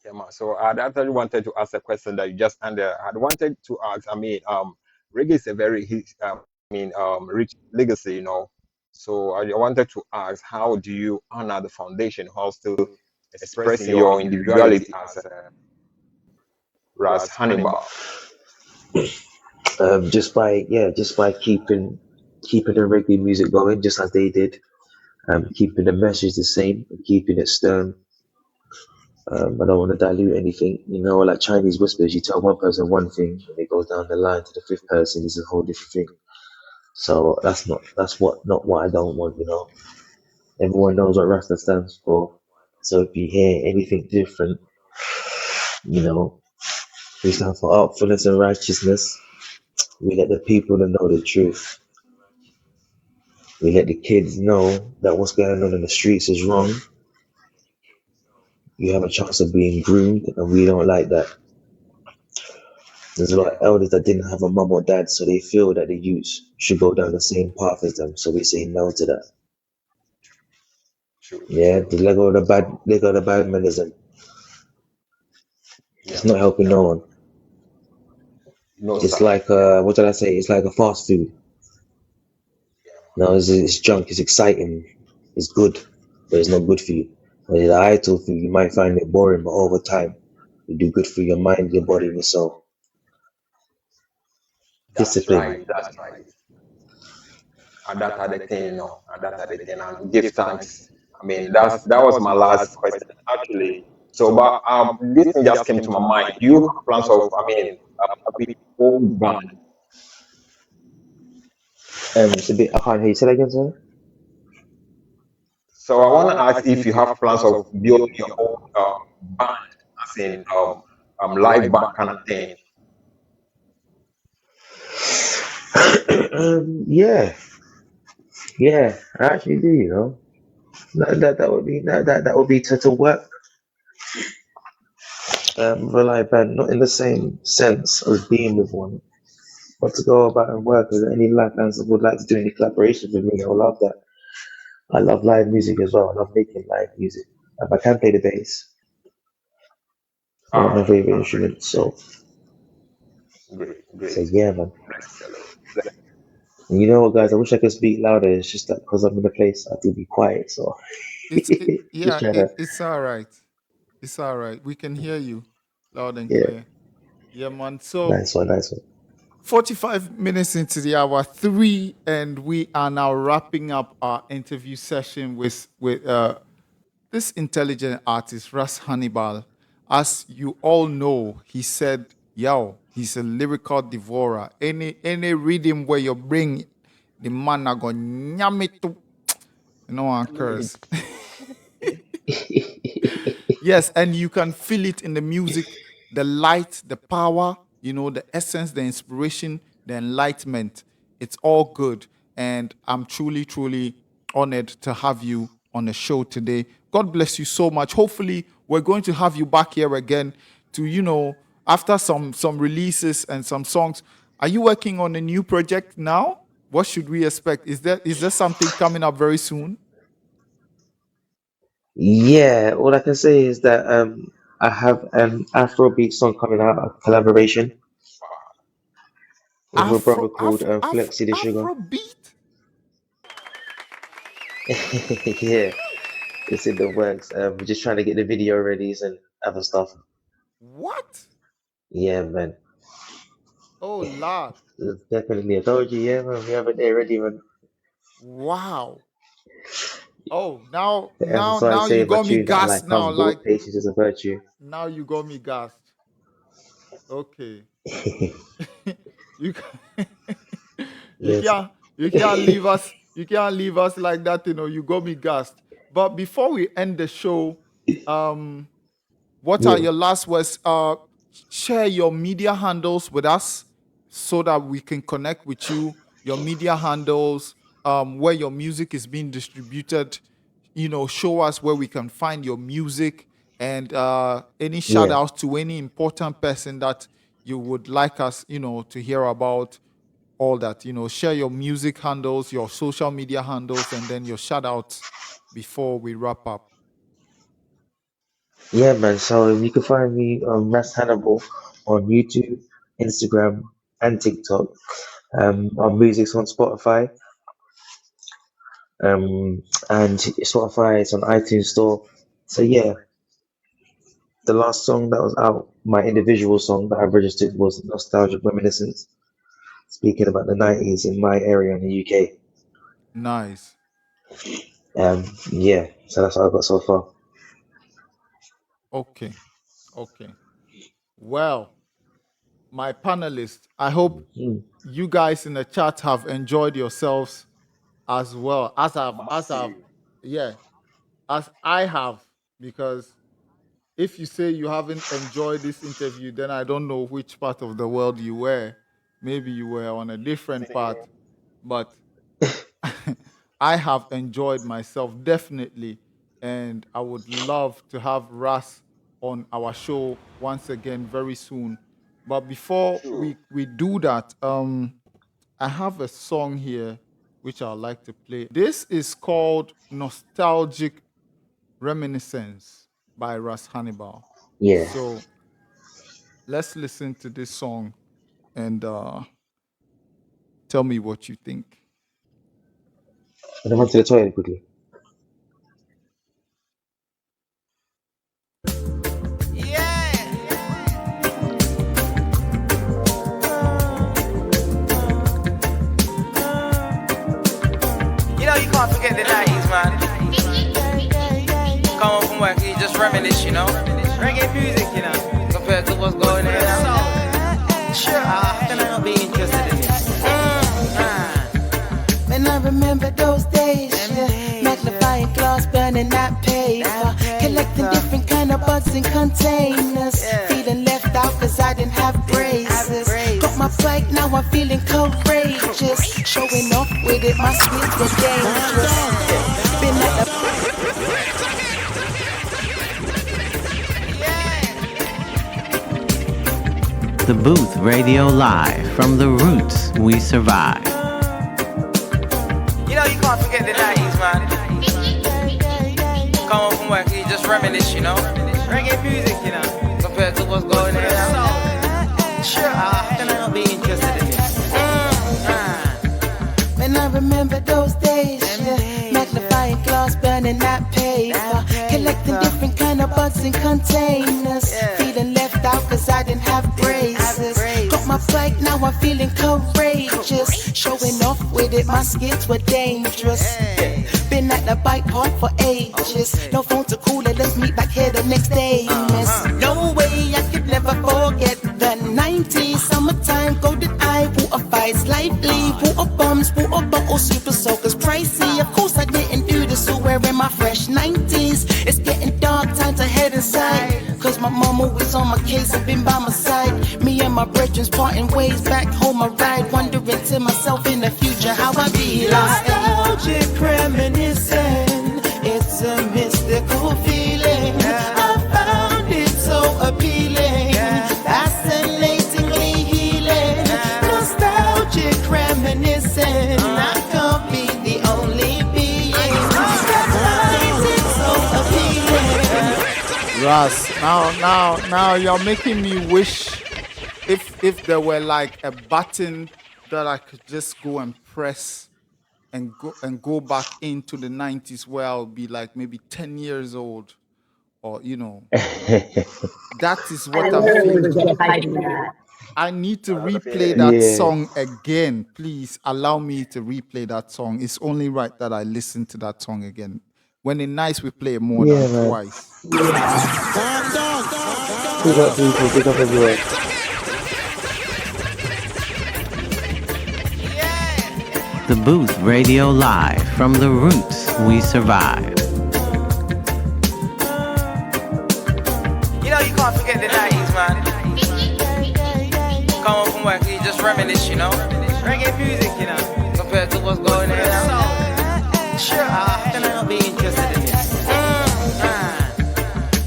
Yeah, man. So I actually wanted to ask a question that you just under. I wanted to ask. Reggae is a very rich legacy, So I wanted to ask, how do you honor the foundation while still expressing your individuality as a Ras Hannibal? Just by keeping the reggae music going, just as they did. Keeping the message the same, keeping it stern. I don't want to dilute anything. Like Chinese whispers, you tell one person one thing, and it goes down the line to the fifth person is a whole different thing. So that's not what I don't want. Everyone knows what Rasta stands for. So if you hear anything different, You know, we stand for artfulness and righteousness. We let the people know the truth. We let the kids know that what's going on in the streets is wrong. You have a chance of being groomed, and we don't like that. There's a lot Yeah, of elders that didn't have a mum or dad, so they feel that the youths should go down the same path as them. So we say no to that. true, Yeah, true. the So Lego the bad manism. yeah, It's not helping yeah. no one. No, It's sir. like Yeah, what did I say? It's like a fast food. No, it's junk. It's exciting. It's good, but it's not good for you. When it's idle food, you might find it boring, but over time, it do good for your mind, your body, and your soul. that's Discipline. right. That's right. And that are the thing, and that are the thing. And give thanks. I mean, that was my last question actually. So, but this thing just came to my mind. Do you have plans of, I mean, a big old band? It's a bit. I can't hear you. Say that again, sir. So, I want to ask if you have plans of building your own band, as in live band kind of thing. Yeah, yeah, I actually do. You know, that would be to work with a live band, not in the same sense as being with one, but to go about and work with any live bands that would like to do any collaboration with me. I would love that. I love live music as well. I love making live music. I can play the bass, one of Ah, my favorite ah, great, instruments. great, So great. yeah, man. Bless the Lord. And you know what, guys? I wish I could speak louder. It's just that because I'm in a place, I have to be quiet. So just Yeah, trying to, it's all right. It's all right. We can hear you loud and yeah, clear. Yeah, man. So nice one, nice one. 45 minutes into the hour three, and we are now wrapping up our interview session with this intelligent artist, Ras Hannibal. As you all know, he said, yo, he's a lyrical devourer. Any rhythm where you bring the man are going nyam it to, you know, and curse. Yes, and you can feel it in the music, the light, the power, the essence, the inspiration, the enlightenment. It's all good. And I'm truly, truly honored to have you on the show today. God bless you so much. Hopefully, we're going to have you back here again to, after some releases and some songs. Are you working on a new project now? What should we expect? Is there something coming up very soon? Yeah, all I can say is that I have an Afrobeat song coming out, a collaboration with a brother called Flexi the Sugar. Afrobeat? Yeah, it's in the works. We're just trying to get the video ready and other stuff. What? Yeah, man. Oh, Lord. Definitely. I told you, yeah, man. We have it there ready, man. Wow. Oh, now, now, That's why I now say you in my got me tune that I gassed. like Now, like, patience is a virtue. now you got me gassed. Okay. you can, you Yes. can't you can't leave us. You can't leave us like that. You got me gassed. But before we end the show, um, what are Yeah. your last words? Share your media handles with us so that we can connect with you. Your media handles, where your music is being distributed. Show us where we can find your music and any shout Yeah. outs to any important person that you would like us, to hear about. All that, share your music handles, your social media handles, and then your shout outs before we wrap up. Yeah, man. So you can find me on Ras Hannibal on YouTube, Instagram, and TikTok. Our music's on Spotify. And Spotify is on iTunes Store. So yeah, the last song that was out, my individual song that I registered was Nostalgic Reminiscence, speaking about the 90s in my area in the UK. Nice. Yeah, so that's what I've got so far. Okay. Okay. Well, my panelists, I hope Mm. you guys in the chat have enjoyed yourselves as well as I've, Massive. yeah, as I have, because if you say you haven't enjoyed this interview, then I don't know which part of the world you were. Maybe you were on a different part, but I have enjoyed myself definitely, and I would love to have Ras on our show once again very soon. But before we do that, I have a song here which I'd like to play. This is called Nostalgic Reminiscence by Ras Hannibal. Yeah. So let's listen to this song and tell me what you think. I'm going to the toilet quickly. You know, you can't forget the 90s, man. Come home from work, you just reminisce, you know. Reggae music, you know, compared to what's going on now. Sure, how can I not be interested in this? When I remember those days, yeah, magnifying glass, burning that paper, collecting different kind of buds in containers, feeling left out cause I didn't have braces. Got my bike, now I'm feeling courageous, showing off with it, my skills were dangerous. Been at The Booth Radio Live from the roots we survive. You know, you can't forget the 90s, man. Come home from work, you just reminisce, you know. Reggae music, you know, compared to what's going on now. Sure, how can I not be interested in this? when I remember those days, yeah, magnifying glass, burning that paper, collecting different kind of buds in containers, feeling left out cause I didn't have braces. Got my bike, now I'm feeling courageous, showing off with it, my skills were dangerous. Been at the bike park for ages, no phone to call it, let's meet back here the next day, miss. No way, I could never forget the 90s, summertime, golden eye, water fights, lively, water bombs, water bottles, super soakers, pricey. Of course I didn't do this, so wearing my fresh 90s. It's getting dark, time to head inside, cause my mom always on my case and been by my side. Me and my brethren's parting ways, back home I ride, wondering to myself in the future how I be like. Nostalgic reminiscing, it's a mystical feeling. I found it so appealing, fascinatingly healing. Nostalgic reminiscing, I can't be the only being. I find it so appealing. Ras, now you're making me wish if there were like a button that I could just go and press and go back into the 90s where I'll be like maybe 10 years old, or you know, that is what I'm feeling. I need to replay that song again. Please allow me to replay that song. It's only right that I listen to that song again. When in nice we play it more than twice. Big up people, big up everyone. The Booth Radio Live from the roots we survive. You know, you can't forget the 90s, man. Come home from work, you just reminisce, you know. Reggae music, you know, compared to what's going on now. Sure, how can I not be interested in this?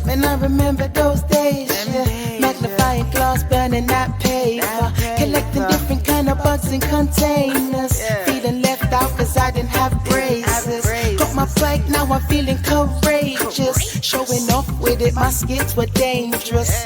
When I remember those days, yeah, magnifying glass, burning that paper, collecting different kind of buds in containers, feeling left out cause I didn't have braces. Got my bike, now I'm feeling courageous, showing off with it, my skills were dangerous.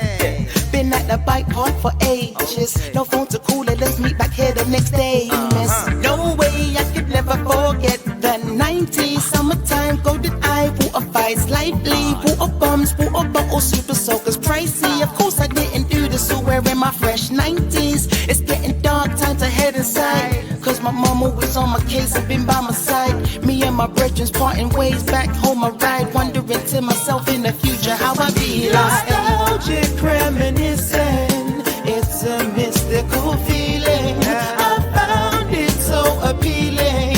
Been at the bike park for ages, no phone to call it, let's meet back here the next day, miss. No way, I could never forget the 90s, summertime, golden eye, water fights, lively, water bombs, water bottles, super soakers, pricey. Of course I didn't do this, so wearing my fresh 90s. It's getting dark, time to head inside, cause my mom always on my case and been by my side. Me and my brethren's parting ways, back home I ride, wondering to myself in the future how I be like. Nostalgic reminiscing, it's a mystical feeling. I found it so appealing,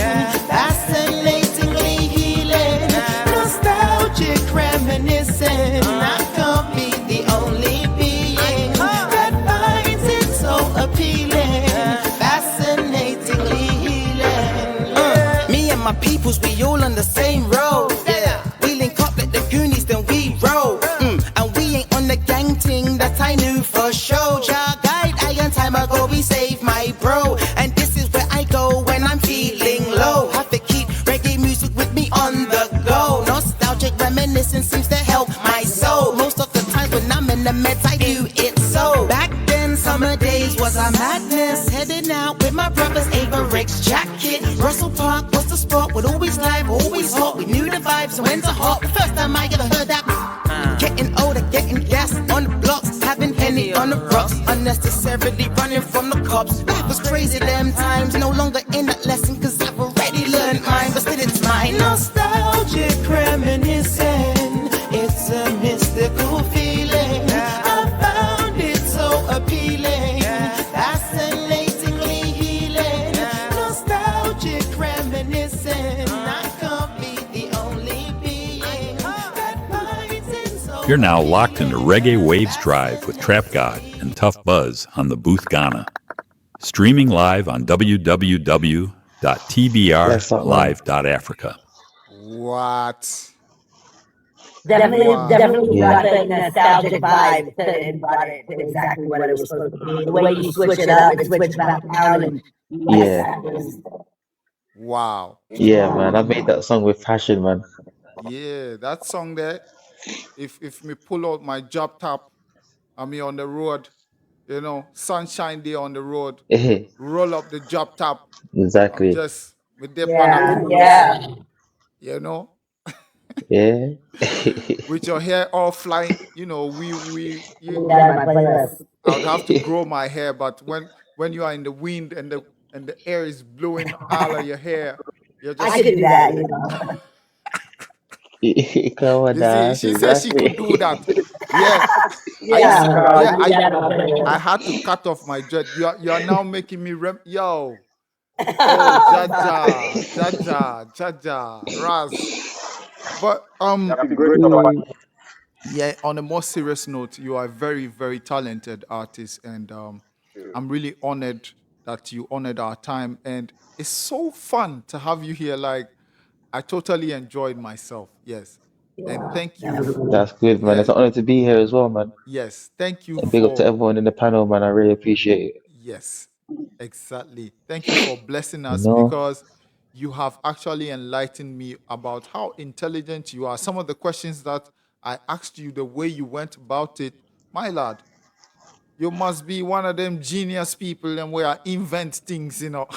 fascinatingly healing. Nostalgic reminiscing, I can't be the same road. Yeah, we link up like the Goonies, then we roll. And we ain't on the gang ting that I knew for sure. Jar guide, iron time ago we saved my bro. And this is where I go when I'm feeling low. Have to keep reggae music with me on the go. Nostalgic reminiscence seems to help my soul. Most of the times when I'm in the meds, I do it so. Back then, summer days was a madness. Heading out with my brothers, Averix jacket. Russell Park was the spot, with always live, always hot. We knew the vibes, so when's a hot? The first time I ever heard that. Getting older, getting gas on the blocks, having Henny on the rocks, unnecessarily running from the cops. Life was crazy them times, no longer in that lesson, cause I've already learned mine, but still it's mine. Nostalgic reminiscing, it's a mystical feeling. I found it so appealing, fascinatingly healing. Nostalgic reminiscing, I can't be the only being that finds it so. You're now locked into Reggae Waves Drive with Trap God and Tough Buzz on the Booth Ghana. Streaming live on www.tbrlive.africa. What? Definitely Yeah. got the nostalgic vibe to embody it exactly what it was supposed to be. The way you switch it up and switch back down and Yeah. Wow. Yeah, man. I made that song with passion, man. Yeah, that song there. If me pull out my job top, and me on the road, you know, sunshine day on the road, roll up the job top, I'm Exactly. just with dip on a cruise, Yeah. you know, Yeah. with your hair all flying, you know, That's my playlist. I would have to grow my hair, but when you are in the wind and the air is blowing all of your hair, you're just. I could do that, you know. Come on, You see, dance. she said she could do that. Yeah, I had to cut off my dread. You are now making me yo. Oh, Jaja, Raz. But yeah, on a more serious note, you are a very, very talented artist, and I'm really honored that you honored our time, and it's so fun to have you here. Like, I totally enjoyed myself. Yes, and thank you. That's good, man. Yeah, It's an honor to be here as well, man. yes, thank you And big up to for. everyone in the panel, man. I really appreciate it. Yes, exactly. Thank you for blessing You us, know? because you have actually enlightened me about how intelligent you are. Some of the questions that I asked you, the way you went about it, my lad, you must be one of them genius people and where I invent things, you know.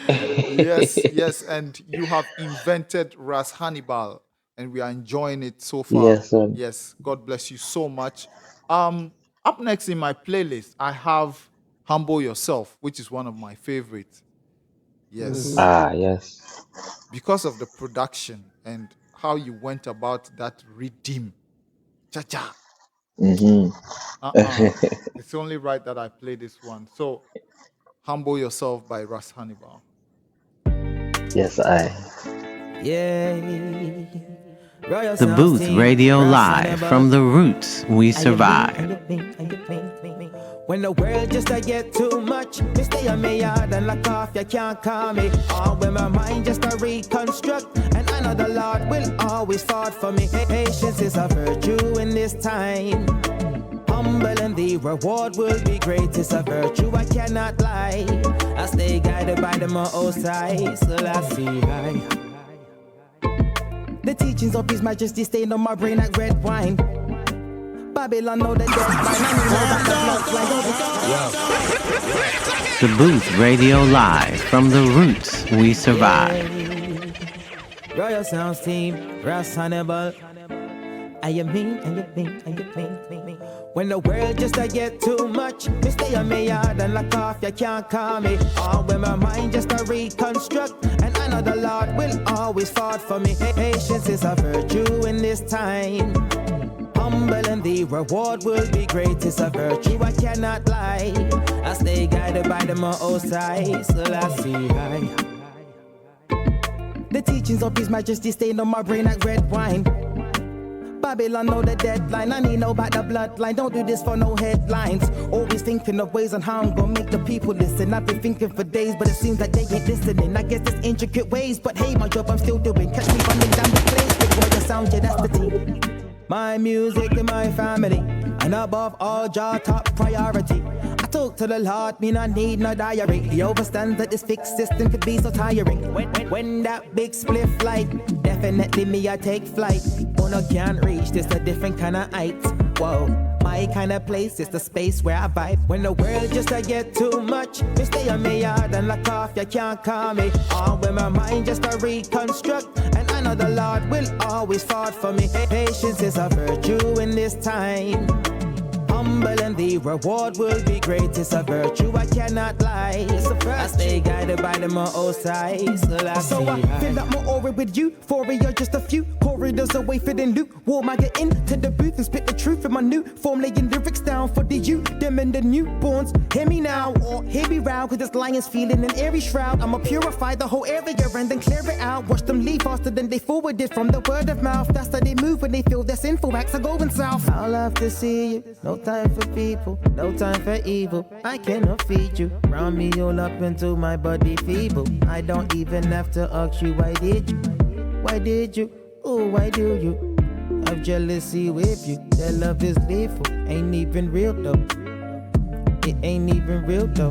Yes, and you have invented Ras Hannibal, and we are enjoying it so far. Yes, Yes, God bless you so much. Up next in my playlist, I have Humble Yourself, which is one of my favorites. Yes, yes. because of the production and how you went about that rhythm. Cha-cha. Mm-hmm. It's only right that I play this one. So, Humble Yourself by Ras Hannibal. Yes, I. Yeah. The Booth Radio Live from the roots we survive. When the world just a get too much, me stay on me yard and lock off, you can't call me. Or when my mind just a reconstruct, and I know the Lord will always fight for me. Patience is a virtue in this time. Humble and the reward will be great. It's a virtue, I cannot lie. I stay guided by the Most High, so I see right. The teachings of His Majesty stain on my brain like red wine. Babylon know the dead line. The Booth Radio Live from the roots we survive. Royal Sounds Team, Ras Hannibal. I am mean. When the world just a get too much, me stay on me yard and lock off, you can't call me. Or when my mind just a reconstruct, and I know the Lord will always fight for me. Patience is a virtue in this time. Humble and the reward will be great. It's a virtue, I cannot lie. I stay guided by the Most High, so I see right. The teachings of His Majesty stain on my brain like red wine. Babylon know the deadline. I need no about the bloodline. Don't do this for no headlines. Always thinking of ways on how I'm gonna make the people listen. I've been thinking for days, but it seems like they ain't listening. I guess there's intricate ways, but hey, my job I'm still doing. Catch me running down the place, before the sound, yeah, that's the thing. My music and my family, and above all, your top priority. I talk to the Lord, me not need no diary. He overstands that this fixed system could be so tiring. When that big spliff light, definitely me I take flight. Oh no, can't reach this a different kind of height. Whoa, my kind of place is the space where I vibe. When the world just I get too much, me stay on me yard and lock off, you can't call me. Or when my mind just a reconstruct, and I know the Lord will always fight for me. Patience is a virtue in this time. Humble and the reward will be great. It's a virtue, I cannot lie. I stay guided by the Most High. So I fill up my aura with you. For you're just a few corridors away, fitting loot. Warm, I get into the booth and spit the truth in my new form, laying lyrics down for the you, them and the newborns. Hear me now or hear me round, cause this lion's feeling an airy shroud. I'ma purify the whole area and then clear it out. Watch them leave faster than they forwarded from the word of mouth. That's how they move when they feel their sinful acts are going south. I'll have to see you. No time for people, no time for evil. I cannot feed you. Round me all up into my body feeble. I don't even have to ask you, why did you? Why did you? Oh, why do you? Have jealousy with you. That love is lethal. Ain't even real though. It ain't even real though.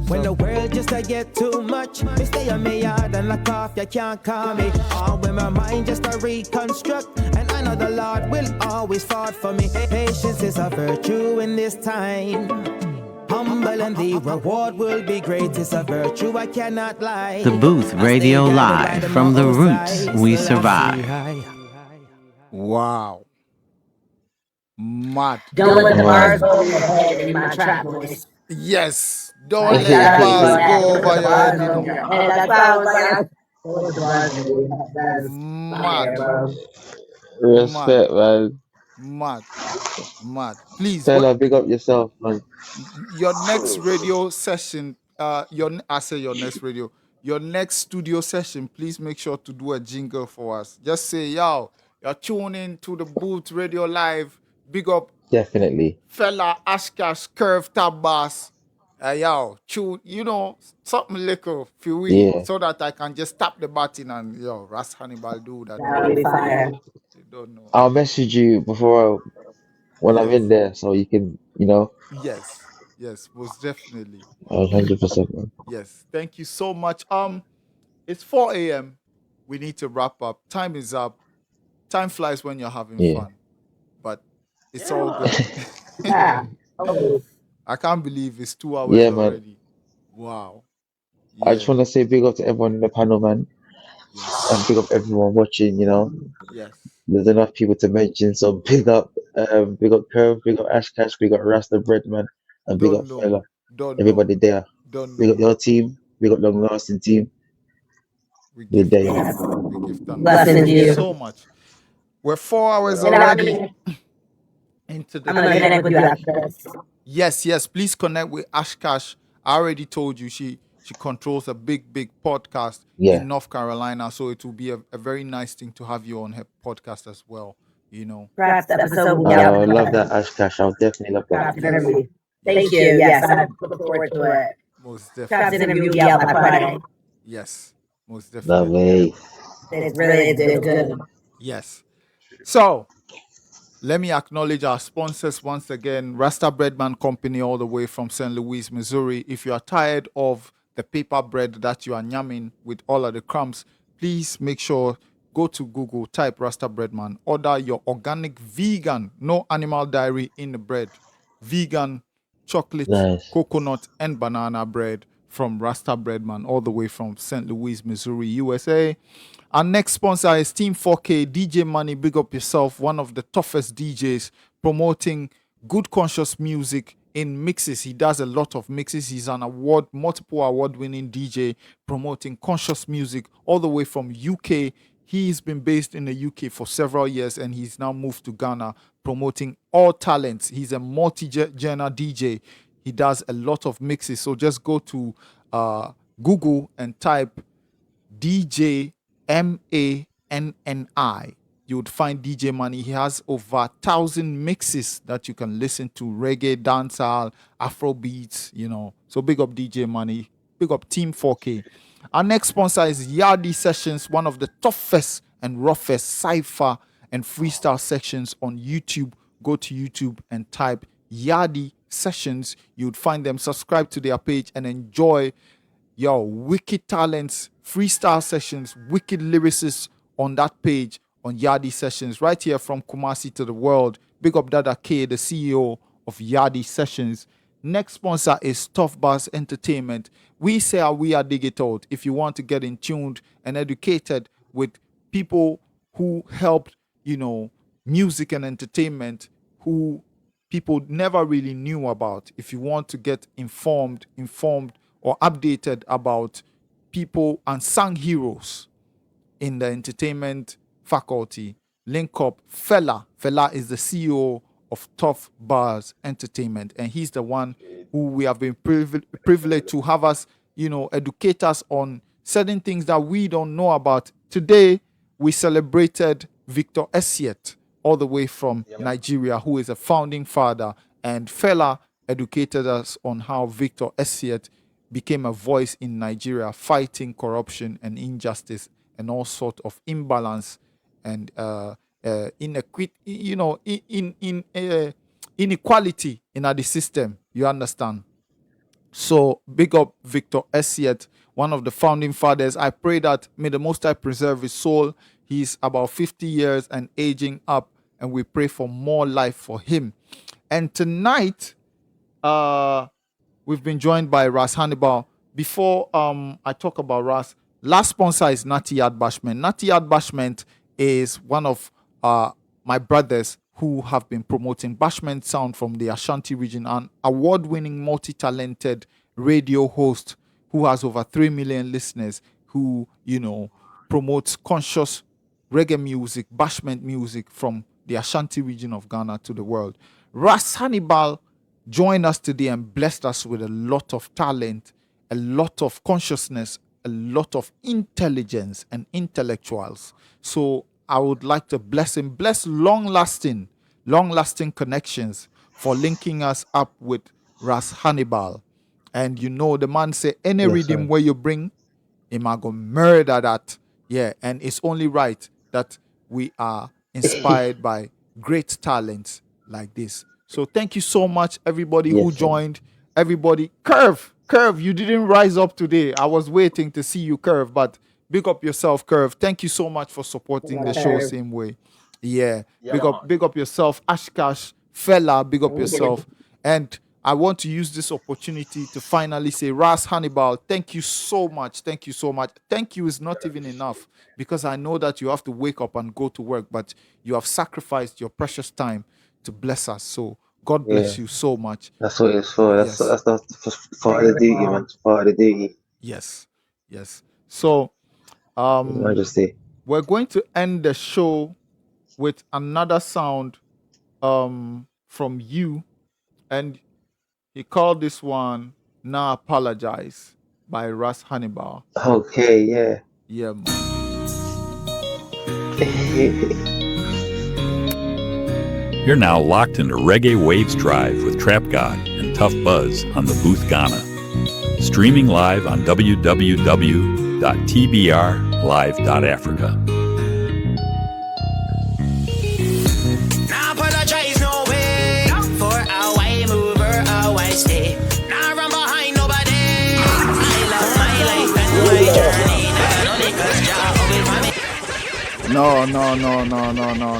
When the world just I get too much, me stay on me yard and lock off, you can't call me. Or when my mind just a reconstruct, and I know the Lord will always fight for me. Patience is a virtue in this time. Humble and the reward will be great. It's a virtue, I cannot lie. The Booth Radio Live, from the roots we survive. Wow. Mad. Don't let the bars go over your head in my trap voice. Yes. Don't let bars go over your head, you know. And that sounds like those bars. Mad. Respect, man. Mad. Please, Fella, big up yourself, man. your next radio session, your next studio session, please make sure to do a jingle for us. Just say, yo, you're tuning to the Booth Radio Live. Big up, Definitely. fella, Ashkash, Curve, Tab Bass. Yo, tune, something little for we, Yeah. so that I can just tap the button and, Ras Hannibal do that. That'll be fire. You don't know. I'll message you when I'm in there, so you can, Yes, most definitely. 100%, man. Yes, thank you so much. It's 4 a.m. We need to wrap up. Time is up. Time flies when you're having Yeah. fun, but it's all good. Yeah. Okay. I can't believe it's 2 hours Yeah, man. already. Wow. I just want to say big up to everyone in the panel, man, and big up everyone watching. Yes. There's enough people to mention, so big up Curve, big up Ashcash, big up Rasta Bread, man, and big up Fella. Everybody there. Big up your team, big up Long Lasting team. We Good give day. thanks. We give thanks. Blessings Thank to you you. so much. We're 4 hours And already into the I'm gonna connect with you after this. Yes. Please connect with Ashkash. I already told you she controls a big podcast Yeah. in North Carolina, so it will be a very nice thing to have you on her podcast as well. Perhaps the episode will I be out. love that Ashcash. I'll definitely love Perhaps that. the interview. Thank you. Yes, I look forward to it. Most Perhaps definitely. the interview will be out by Friday. Yes, most definitely. Lovely. It's really good. Yes. So let me acknowledge our sponsors once again. Rasta Breadman Company, all the way from St. Louis, Missouri. If you are tired of the paper bread that you are yamming with all of the crumbs, please make sure, go to Google, type Rasta Breadman, order your organic vegan, no animal dairy in the bread, vegan chocolate, Nice. coconut, and banana bread from Rasta Breadman, all the way from St. Louis, Missouri, USA. Our next sponsor is Team 4K, DJ Money, big up yourself, one of the toughest DJs promoting good conscious music in mixes. He does a lot of mixes. He's an multiple award-winning DJ promoting conscious music all the way from UK. He's been based in the UK for several years, and he's now moved to Ghana promoting all talents. He's a multi-genre DJ. He does a lot of mixes. So just go to Google and type DJ MANNI you would find DJ Money. He has over 1,000 mixes that you can listen to: reggae, dancehall, Afro beats. So big up DJ Money. Big up Team 4K. Our next sponsor is Yardi Sessions, one of the toughest and roughest cypher and freestyle sections on YouTube. Go to YouTube and type Yardi Sessions. You'd find them. Subscribe to their page and enjoy wicked talents, freestyle sessions, wicked lyricists on that page on Yardi Sessions, right here from Kumasi to the world. Big up Dada K, the CEO of Yardi Sessions. Next sponsor is Tough Bars Entertainment. We say we are digital. If you want to get in tuned and educated with people who helped, music and entertainment, who people never really knew about. If you want to get informed or updated about people and unsung heroes in the entertainment faculty, link up Fela. Fela is the CEO of Tough Bars Entertainment, and he's the one who we have been privileged to have us, educate us on certain things that we don't know about. Today, we celebrated Victor Essiet, all the way from Nigeria, who is a founding father, and Fela educated us on how Victor Essiet became a voice in Nigeria, fighting corruption and injustice and all sorts of imbalance and inequality in the system. You understand? So big up Victor Essiet, one of the founding fathers. I pray that may the Most High preserve his soul. He's about 50 years and aging up, and we pray for more life for him. And tonight, we've been joined by Ras Hannibal. Before I talk about Ras, last sponsor is Natty Yard Bashment. Natty Yard Bashment is one of my brothers who have been promoting Bashment sound from the Ashanti region, an award-winning, multi-talented radio host who has over 3 million listeners, who, promotes conscious reggae music, Bashment music from the Ashanti region of Ghana to the world. Ras Hannibal joined us today and blessed us with a lot of talent, a lot of consciousness, a lot of intelligence and intellectuals. So I would like to bless him, bless long-lasting connections for linking us up with Ras Hannibal. And the man say, any rhythm where you bring, him I go murder that. Yeah, and it's only right that we are inspired by great talents like this. So thank you so much, everybody who joined. Everybody, Curve, you didn't rise up today. I was waiting to see you, Curve, but big up yourself, Curve. Thank you so much for supporting the show same way. Yeah. Big up yourself, Ashkash, Fela, big up yourself. And I want to use this opportunity to finally say, Ras Hannibal, thank you so much. Thank you so much. Thank you is not even enough, because I know that you have to wake up and go to work, but you have sacrificed your precious time to bless us. So God bless you so much. That's what it's for. That's part of the duty, man. It's part of the duty. Yes. So Majesty. we're going to end the show with another sound from you, and he called this one "Now Apologize" by Ras Hannibal. Okay, yeah. Yeah, man. You're now locked into Reggae Waves Drive with Trap God and Tough Buzz on the Booth Ghana. Streaming live on www.tbrlive.africa. Now apologize, no way. For our way, move or our way, stay. Now run behind nobody. I love my life and my journey. Not only 'cause Jah always want me.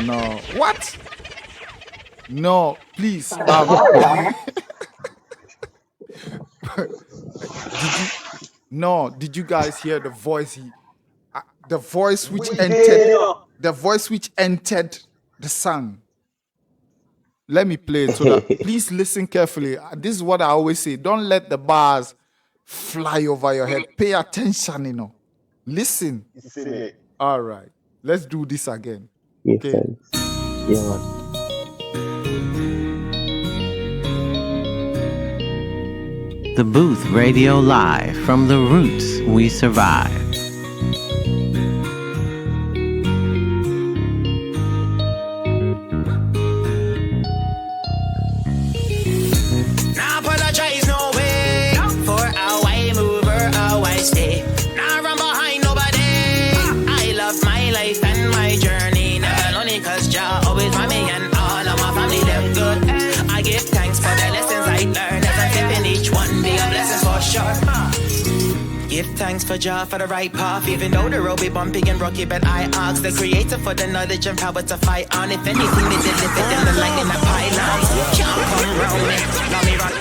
No. What? No, please. Did you guys hear the voice? The voice which entered the song. Let me play it so that please listen carefully. This is what I always say. Don't let the bars fly over your head. Pay attention, Listen. All right. Let's do this again. Yes, Okay. thanks. Yeah, man. The Booth Radio Live from the roots we survive. thanks for Jah for the right path. Even though the road be bumpy and rocky, but I ask the Creator for the knowledge and power to fight on. If anything, they deliver them the lightning that pylons. Can't come round me, let me rock.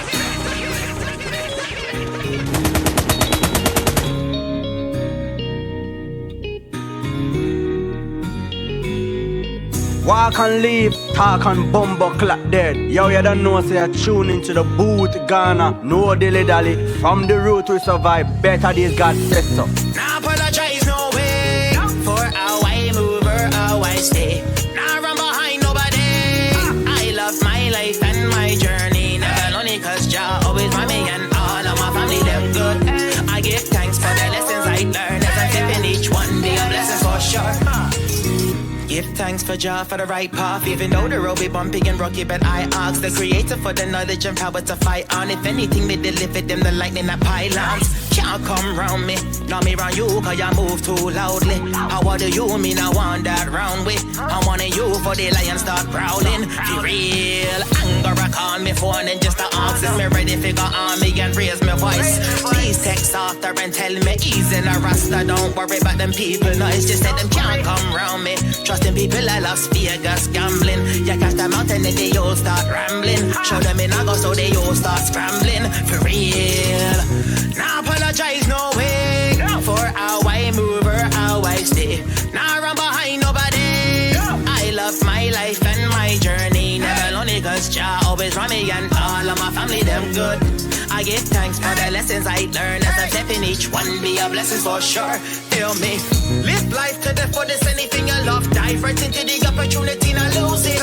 Walk and leave, talk and bumbo clap dead. Yo, you don't know, say I tune into the booth, Ghana. No dilly dally, from the root we survive. Better days God says so. Now apologize, no way. For how I move or how I stay. Now run behind nobody. I love my life and my journey. Never lonely cause Jah always by me and all of my family them good. I give thanks for the lessons I learned as I step in each one. Be a blessing for sure. Give thanks for Jah for the right path. Even though the road be bumpy and rocky, but I ask the Creator for the knowledge and power to fight on. If anything, they deliver them the lightning that pylons. Can't come round me, not me round you, cause you move too loudly. How do you mean I want that round way? I wanted you for the lion start growling. For real, anger I call me phone and just to ask if me ready figure on me and raise my voice. Please text after and tell me easy na rasta. Don't worry about them people noise, just say them can't come round me. Trusting people I Las Vegas gambling. You catch them out and then they all start rambling. Show them in August so they all start scrambling. For real, now apologize, no way. For how I move or how I stay. Now run behind nobody. I love my life and my journey. Never lonely cause Jah always run me and all of my family them good. I give thanks for the lessons I learned as I step in each one. Be a blessing for sure. Feel me. Live life to the fullest. Anything you love, dive right into the opportunity, not lose it.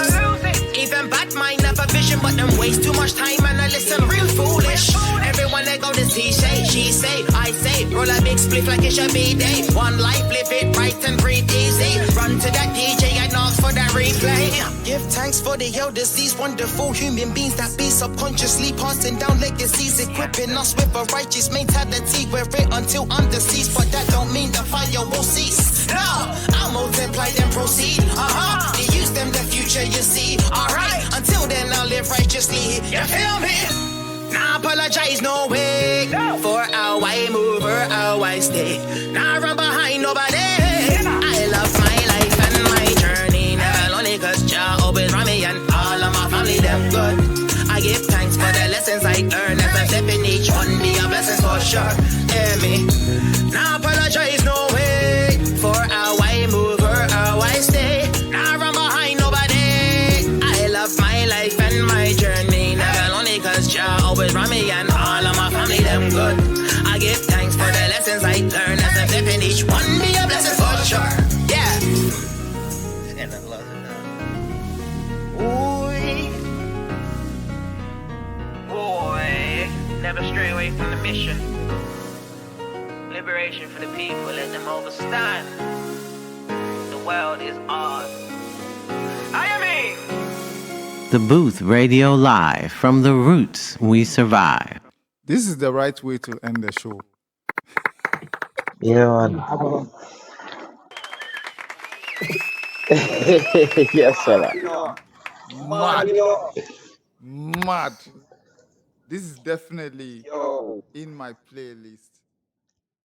Even bad mind have a vision, but them waste too much time and I listen real foolish. Everyone they go to see, say, she say, I say, roll a big spliff like it should be day. One life, live it right and breathe easy. Run to that DJ and ask for that replay. Give thanks for the elders, these wonderful human beings that be subconsciously passing down legacies, equipping us with a righteous mentality. We're it until I'm deceased, but that don't mean the fire will cease. No, I'll multiply and proceed. They use them the future you see. Alright, until then I'll live righteously. You feel me? Now apologize, no way. For how I move or how I stay. Now run behind nobody. I love my life and my journey. Never lonely cause Jah always run me and all of my family them good. I give thanks for the lessons I learned as I step in each one. Be a blessing for sure. Hear me? Now apologize, no way. For how I move or how I stay. Now run behind nobody. I love my life and my journey. Never lonely cause Jah always run me and all of my family them good. I give thanks for the lessons I learned as I step in each one. Be a blessing for sure. Yeah. Boy, never stray away from the mission. Liberation for the people, let them overstand. The world is ours. I mean. The Booth Radio Live, from the roots we survive. This is the right way to end the show. Yeah, man. Yes, fella. Mad. This is definitely in my playlist.